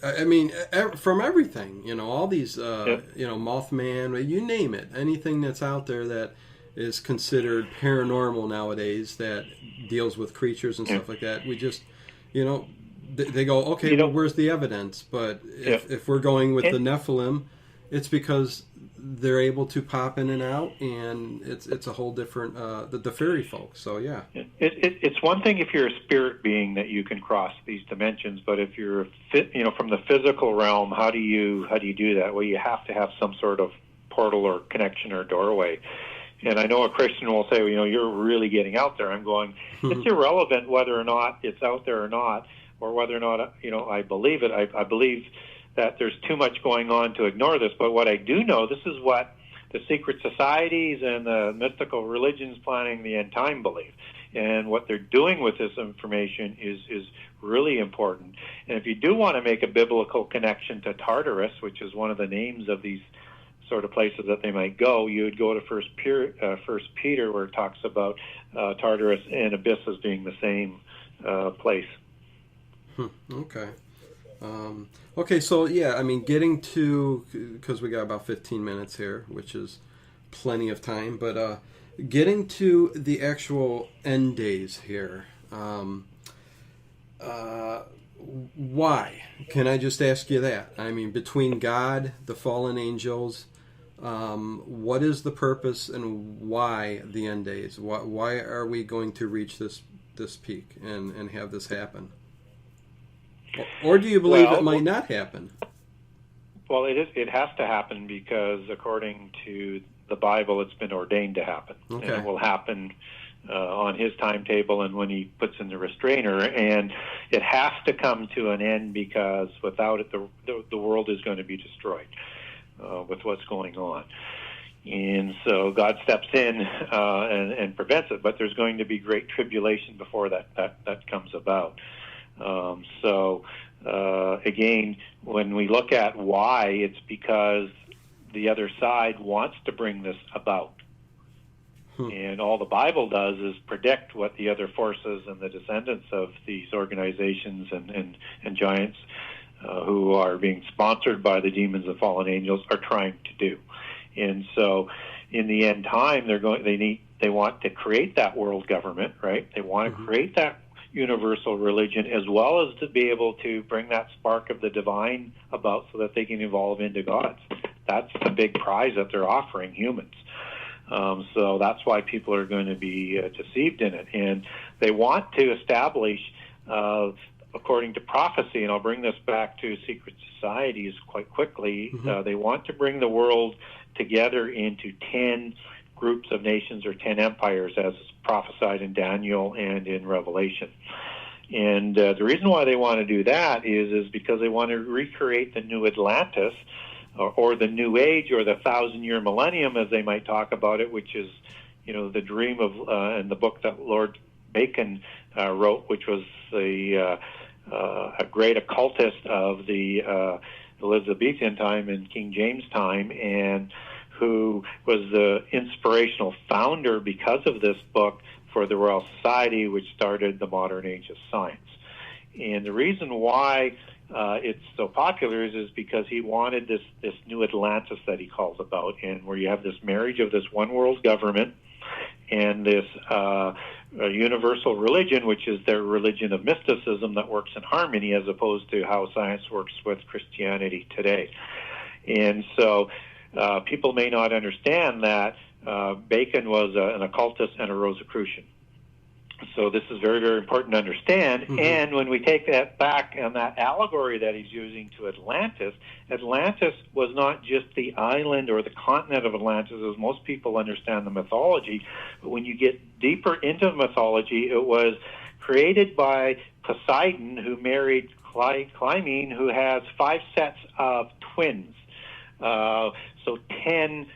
I mean, from everything, all these, Mothman, you name it, anything that's out there that is considered paranormal nowadays that deals with creatures and stuff like that, we just, they go, okay, well, where's the evidence? But if we're going with the Nephilim, it's because they're able to pop in and out, and it's a whole different the fairy folks. So yeah, it's one thing if you're a spirit being that you can cross these dimensions, but if you're from the physical realm, how do you do that? Well, you have to have some sort of portal or connection or doorway. And I know a Christian will say, well, you're really getting out there. I'm going, it's irrelevant whether or not it's out there or not, or whether or not I believe it. I believe that there's too much going on to ignore this. But what I do know, this is what the secret societies and the mystical religions planning the end time believe. And what they're doing with this information is really important. And if you do want to make a biblical connection to Tartarus, which is one of the names of these sort of places that they might go, you would go to First Peter, where it talks about Tartarus and Abyss as being the same place. Okay. Okay, so yeah, I mean, getting to, because we got about 15 minutes here, which is plenty of time, but getting to the actual end days here, why? Can I just ask you that? I mean, between God, the fallen angels, what is the purpose and why the end days? Why are we going to reach this peak and have this happen? Or do you believe it might not happen? Well, it has to happen because according to the Bible, it's been ordained to happen. Okay. And it will happen on his timetable and when he puts in the restrainer. And it has to come to an end because without it, the world is going to be destroyed with what's going on. And so God steps in and prevents it, but there's going to be great tribulation before that comes about. Again, when we look at why, it's because the other side wants to bring this about. And all the Bible does is predict what the other forces and the descendants of these organizations and giants who are being sponsored by the demons and fallen angels are trying to do. And so in the end time, they want to create that world government, right? They want to create that universal religion, as well as to be able to bring that spark of the divine about so that they can evolve into gods. That's the big prize that they're offering humans. So that's why people are going to be deceived in it. And they want to establish, according to prophecy, and I'll bring this back to secret societies quite quickly, they want to bring the world together into 10 groups of nations or 10 empires, as is prophesied in Daniel and in Revelation. And the reason why they want to do that is because they want to recreate the new Atlantis, or the New Age, or the 1,000-year millennium, as they might talk about it, which is, the dream of, in the book that Lord Bacon wrote, which was a great occultist of the Elizabethan time and King James time, and who was the inspirational founder because of this book for the Royal Society, which started the modern age of science. And the reason why it's so popular is because he wanted this new Atlantis that he calls about, and where you have this marriage of this one world government and this universal religion, which is their religion of mysticism that works in harmony, as opposed to how science works with Christianity today. And so people may not understand that Bacon was an occultist and a Rosicrucian. So this is very, very important to understand. And when we take that back and that allegory that he's using to Atlantis, Atlantis was not just the island or the continent of Atlantis, as most people understand the mythology. But when you get deeper into the mythology, it was created by Poseidon, who married Clymene, who has 5 sets of twins. So 10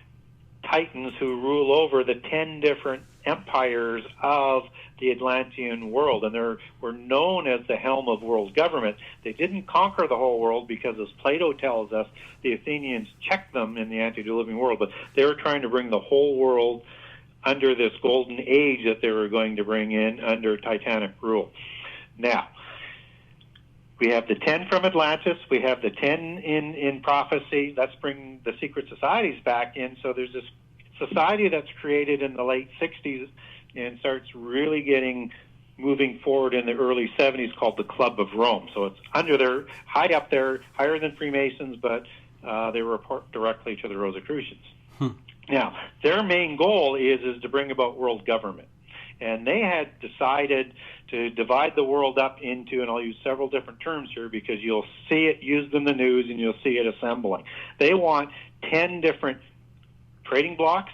titans who rule over the 10 different empires of the Atlantean world, and they were known as the helm of world government. They didn't conquer the whole world because, as Plato tells us, the Athenians checked them in the antediluvian world, but they were trying to bring the whole world under this golden age that they were going to bring in under Titanic rule. Now, we have the 10 from Atlantis. We have the 10 in prophecy. Let's bring the secret societies back in. So there's this society that's created in the late 60s and starts really moving forward in the early 70s, called the Club of Rome. So it's under there, high up there, higher than Freemasons, but they report directly to the Rosicrucians. Now, their main goal is to bring about world government. And they had decided to divide the world up into, and I'll use several different terms here because you'll see it used in the news and you'll see it assembling. They want 10 different trading blocks,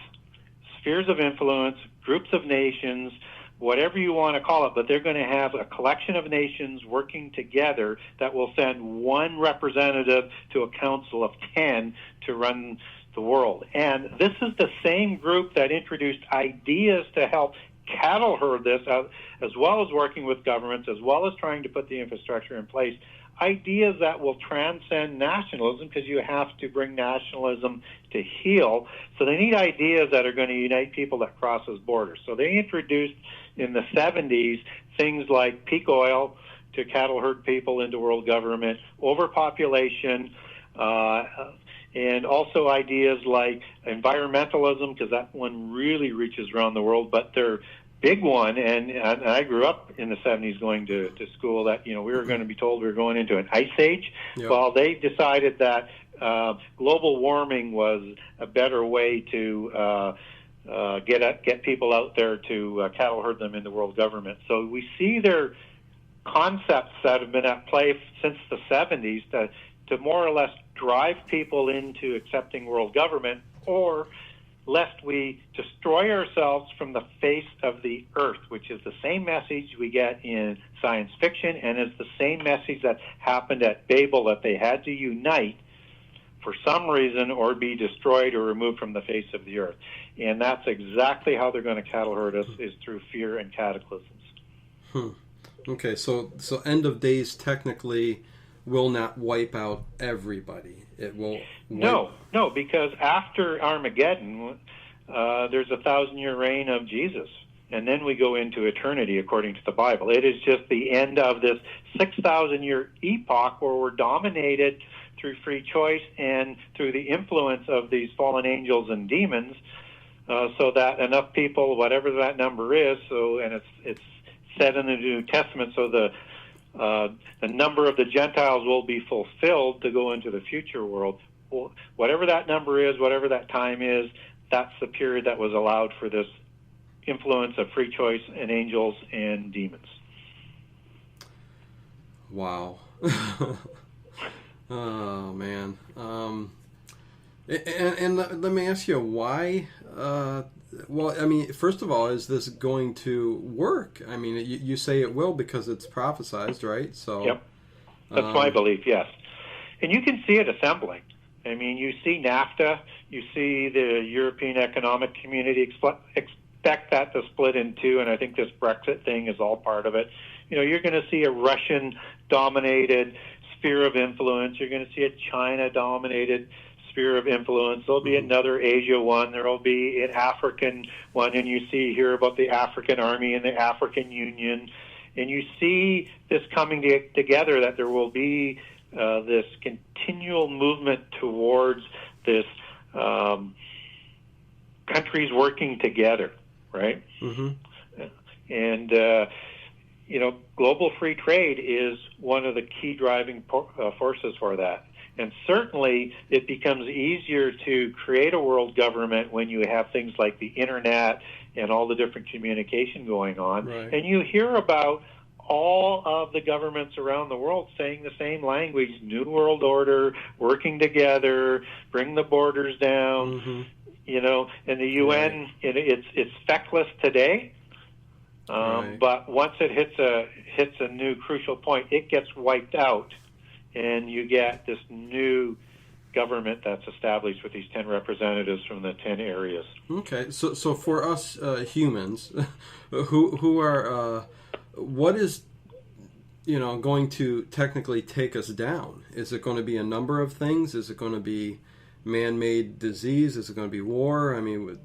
spheres of influence, groups of nations, whatever you want to call it, but they're going to have a collection of nations working together that will send one representative to a council of 10 to run the world. And this is the same group that introduced ideas to help cattle herd this, as well as working with governments, as well as trying to put the infrastructure in place, ideas that will transcend nationalism, because you have to bring nationalism to heal. So they need ideas that are going to unite people that crosses borders. So they introduced in the 70s things like peak oil to cattle herd people into world government, overpopulation, and also ideas like environmentalism, because that one really reaches around the world. But their big one, and I grew up in the 70s going to school, that we were going to be told we were going into an ice age. Yep. Well, they decided that global warming was a better way to get people out there to cattle herd them into world government. So we see their concepts that have been at play since the 70s to more or less drive people into accepting world government, or lest we destroy ourselves from the face of the earth, which is the same message we get in science fiction, and is the same message that happened at Babel, that they had to unite for some reason or be destroyed or removed from the face of the earth. And that's exactly how they're going to cattle herd us, is through fear and cataclysms. Okay, so end of days technically will not wipe out everybody. It will No, because after Armageddon, there's a 1,000-year reign of Jesus. And then we go into eternity, according to the Bible. It is just the end of this 6,000-year epoch where we're dominated through free choice and through the influence of these fallen angels and demons, so that enough people, whatever that number is, and it's said in the New Testament, so the number of the Gentiles will be fulfilled to go into the future world. Well, whatever that number is, whatever that time is, that's the period that was allowed for this influence of free choice and angels and demons. Wow. Oh, man. And let me ask you, why? Well, I mean, first of all, is this going to work? I mean, you say it will because it's prophesized, right? So. Yep. That's my belief, yes. And you can see it assembling. I mean, you see NAFTA, you see the European Economic Community expect that to split in two, and I think this Brexit thing is all part of it. You know, you're going to see a Russian-dominated sphere of influence. You're going to see a China-dominated sphere of influence. There'll be another Asia one. There will be an African one, and you hear about the African Army and the African Union, and you see this coming together, that there will be this continual movement towards this countries working together, right? Mm-hmm. And global free trade is one of the key driving forces for that. And certainly it becomes easier to create a world government when you have things like the internet and all the different communication going on. Right. And you hear about all of the governments around the world saying the same language: New World Order, working together, bring the borders down. Mm-hmm. And the UN, it's feckless today. Right. But once it hits a new crucial point, it gets wiped out, and you get this new government that's established with these 10 representatives from the 10 areas. Okay, so for us humans, who are, what is, going to technically take us down? Is it going to be a number of things? Is it going to be man-made disease? Is it going to be war? I mean,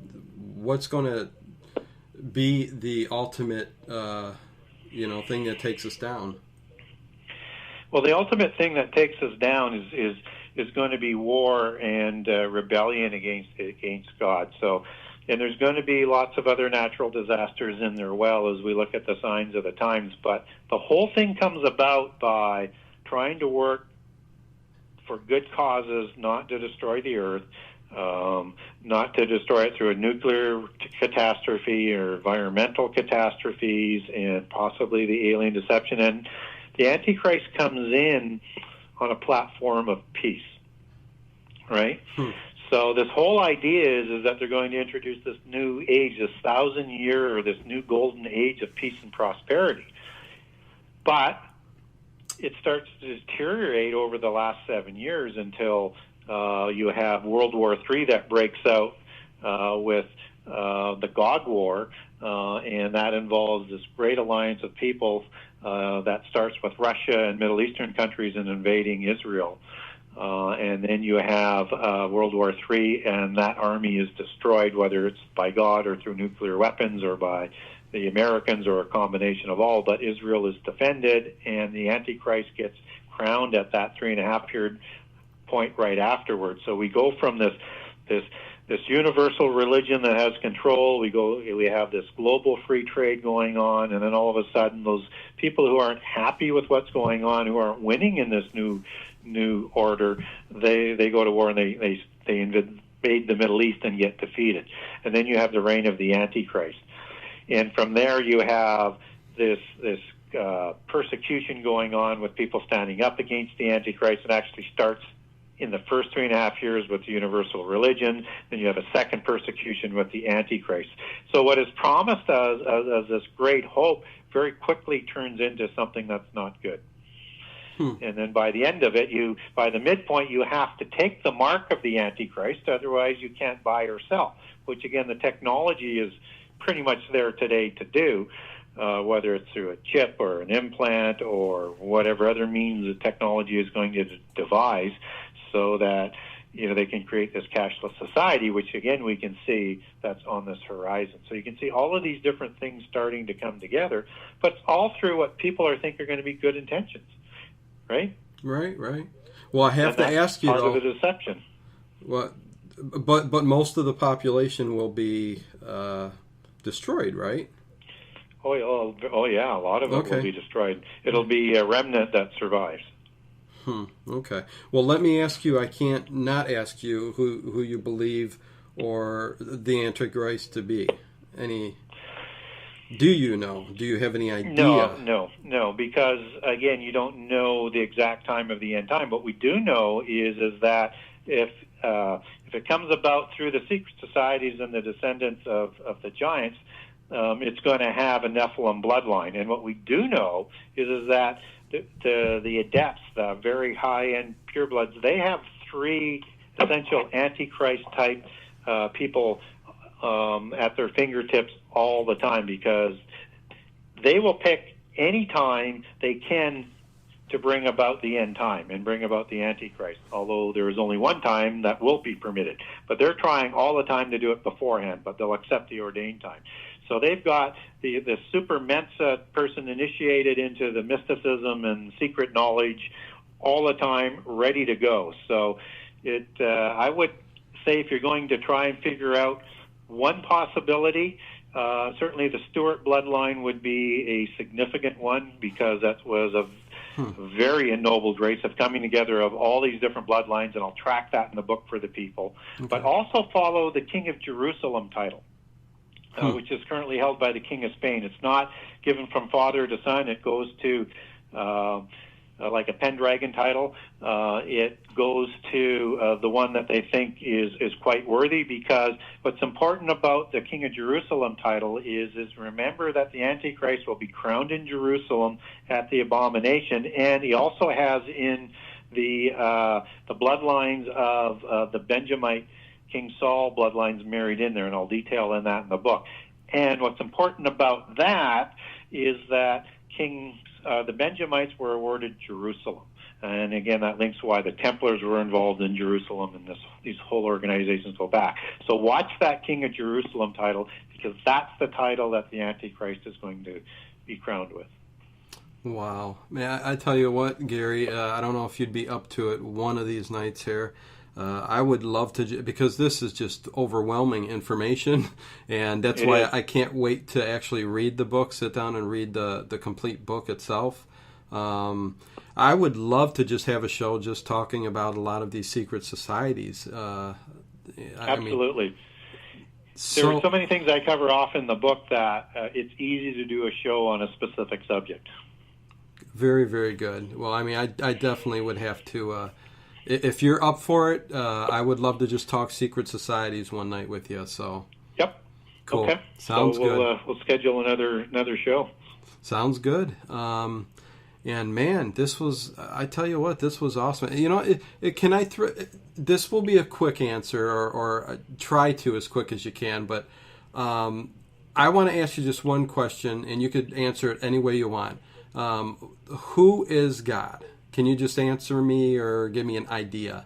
what's going to be the ultimate, thing that takes us down? Well, the ultimate thing that takes us down is going to be war and rebellion against God. So, and there's going to be lots of other natural disasters in there, as we look at the signs of the times. But the whole thing comes about by trying to work for good causes, not to destroy the earth, not to destroy it through a nuclear catastrophe or environmental catastrophes, and possibly the alien deception. And the Antichrist comes in on a platform of peace, right? So this whole idea is that they're going to introduce this new age, this 1,000-year or this new golden age of peace and prosperity. But it starts to deteriorate over the last 7 years until you have World War III that breaks out with the Gog War, and that involves this great alliance of people that starts with Russia and Middle Eastern countries in invading Israel. And then you have World War III, and that army is destroyed, whether it's by God or through nuclear weapons or by the Americans or a combination of all. But Israel is defended, and the Antichrist gets crowned at that 3.5-year point right afterwards. So we go from this universal religion that has control. We have this global free trade going on, and then all of a sudden, those people who aren't happy with what's going on, who aren't winning in this new order, they go to war and they invade the Middle East and get defeated. And then you have the reign of the Antichrist, and from there you have this persecution going on with people standing up against the Antichrist. It actually starts in the first 3.5 years with the universal religion. Then you have a second persecution with the Antichrist. So what is promised as this great hope very quickly turns into something that's not good. And then by the end of it, by the midpoint, you have to take the mark of the Antichrist. Otherwise, you can't buy or sell, which, again, the technology is pretty much there today to do, whether it's through a chip or an implant or whatever other means the technology is going to devise, so that they can create this cashless society, which, again, we can see that's on this horizon. So you can see all of these different things starting to come together, but it's all through what people think are going to be good intentions, right? Right. Well, I have to ask you, part though. of the deception. Well, but most of the population will be destroyed, right? Oh yeah, a lot of it will be destroyed. It'll be a remnant that survives. Okay. Well, let me ask you. I can't not ask you who you believe or the Antichrist to be. Do you know? Do you have any idea? No, because, again, you don't know the exact time of the end time. What we do know is that if it comes about through the secret societies and the descendants of the giants, it's going to have a Nephilim bloodline. And what we do know is that the adepts, the very high-end purebloods, they have three essential Antichrist-type people at their fingertips all the time, because they will pick any time they can to bring about the end time and bring about the Antichrist, although there is only one time that will be permitted. But they're trying all the time to do it beforehand, but they'll accept the ordained time. So they've got the super Mensa person initiated into the mysticism and secret knowledge all the time, ready to go. So I would say, if you're going to try and figure out one possibility, certainly the Stuart bloodline would be a significant one, because that was a very ennobled race of coming together of all these different bloodlines, and I'll track that in the book for the people. Okay. But also follow the King of Jerusalem title, which is currently held by the King of Spain. It's not given from father to son. It goes to like a Pendragon title. It goes to the one that they think is quite worthy, because what's important about the King of Jerusalem title is remember that the Antichrist will be crowned in Jerusalem at the abomination, and he also has in the bloodlines of the Benjamite King Saul bloodlines married in there, and I'll detail in that in the book. And what's important about that is that the Benjamites were awarded Jerusalem. And again, that links to why the Templars were involved in Jerusalem, and these whole organizations go back. So watch that King of Jerusalem title, because that's the title that the Antichrist is going to be crowned with. Wow. Man, I tell you what, Gary, I don't know if you'd be up to it one of these nights here. I would love to, because this is just overwhelming information, and that's why I can't wait to actually read the book, sit down and read the complete book itself. I would love to just have a show just talking about a lot of these secret societies. Absolutely. There are so many things I cover off in the book that it's easy to do a show on a specific subject. Very, very good. Well, I mean, I definitely would have to... if you're up for it, I would love to just talk secret societies one night with you. So, yep, cool. Okay. Sounds good. We'll schedule another show. Sounds good. And man, I tell you what, this was awesome. You know, this will be a quick answer, or try to as quick as you can. But I want to ask you just one question, and you could answer it any way you want. Who is God? Can you just answer me or give me an idea?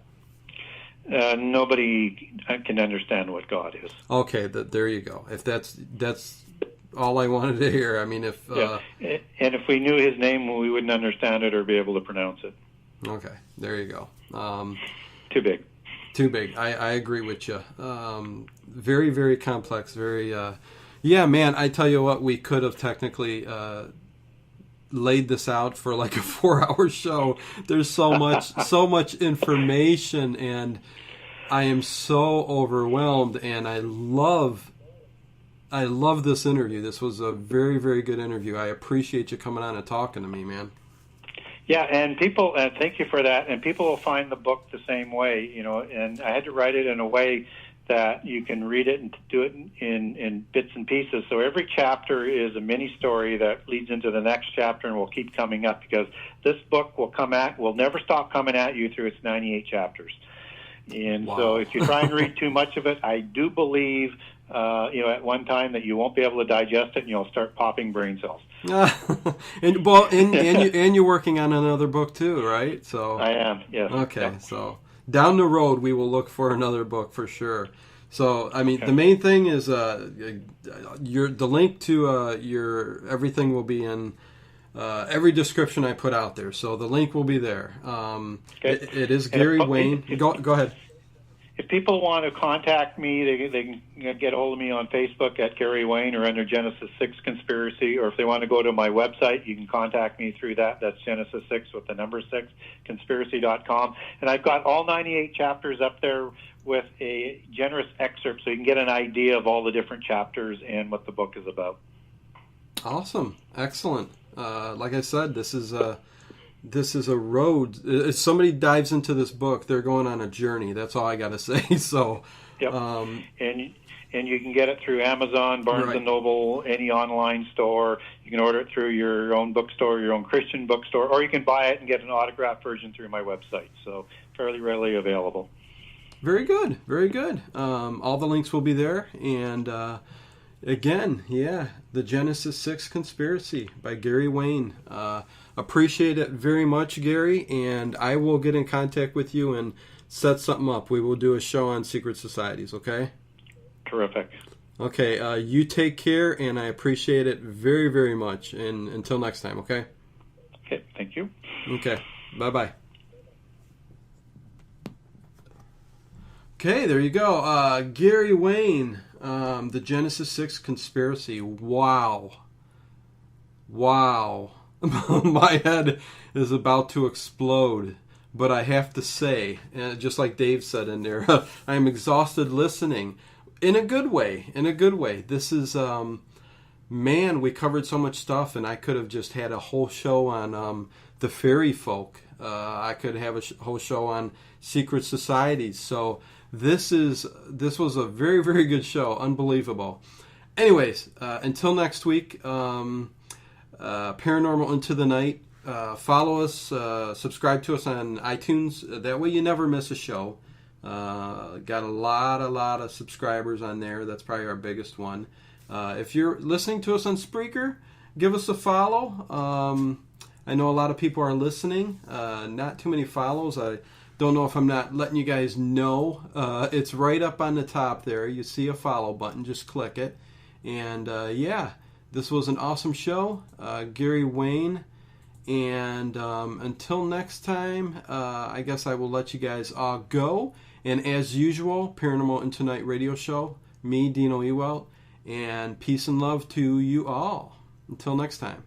Nobody can understand what God is. Okay, there you go. If that's all I wanted to hear. I mean, and if we knew his name, we wouldn't understand it or be able to pronounce it. Okay, there you go. Too big. Too big. I agree with you. Very, very complex. Very, yeah, man. I tell you what, we could have technically laid this out for like a 4-hour show. There's so much information, and I am so overwhelmed, and I love this interview. This was a very, very good interview. I appreciate you coming on and talking to me, man. Yeah, and people, thank you for that. And people will find the book the same way, and I had to write it in a way that you can read it and do it in bits and pieces. So every chapter is a mini story that leads into the next chapter and will keep coming up, because this book will never stop coming at you through its 98 chapters. And Wow. so if you try and read too much of it, I do believe, at one time that you won't be able to digest it and you'll start popping brain cells. and you're working on another book too, right? So I am, yes. Okay, Yep. so down the road we will look for another book for sure. So I mean, the main thing is the link to your everything will be in every description I put out there. So the link will be there. It is Gary Wayne. Go ahead. If people want to contact me, they can get a hold of me on Facebook at Gary Wayne or under Genesis 6 Conspiracy, or if they want to go to my website, you can contact me through that. That's Genesis 6 with the number 6, conspiracy.com. And I've got all 98 chapters up there with a generous excerpt so you can get an idea of all the different chapters and what the book is about. Awesome. Excellent. Like I said, this is a road. If somebody dives into this book, they're going on a journey. That's all I got to say. So, yep. And you can get it through Amazon, Barnes Right. and Noble, any online store. You can order it through your own bookstore, your own Christian bookstore, or you can buy it and get an autographed version through my website. So fairly readily available. Very good. Very good. All the links will be there. And again, The Genesis 6 Conspiracy by Gary Wayne. Appreciate it very much, Gary, and I will get in contact with you and set something up. We will do a show on secret societies, okay? Terrific. Okay, you take care, and I appreciate it very, very much. And until next time, okay? Okay, thank you. Okay, bye-bye. Okay, there you go. Gary Wayne, The Genesis 6 Conspiracy. Wow. My head is about to explode. But I have to say, just like Dave said in there, I am exhausted listening. In a good way. This is, man, we covered so much stuff, and I could have just had a whole show on the fairy folk. I could have a whole show on secret societies. So this was a very, very good show. Unbelievable. Anyways, until next week, Paranormal Into the Night. Follow us, subscribe to us on iTunes. That way you never miss a show. Got a lot of subscribers on there. That's probably our biggest one. If you're listening to us on Spreaker, give us a follow. I know a lot of people are listening. Not too many follows. I don't know if I'm not letting you guys know. It's right up on the top there. You see a follow button. Just click it. And this was an awesome show. Gary Wayne. And until next time, I guess I will let you guys all go. And as usual, Paranormal Into Night Radio Show, me, Dino Ewell, and peace and love to you all. Until next time.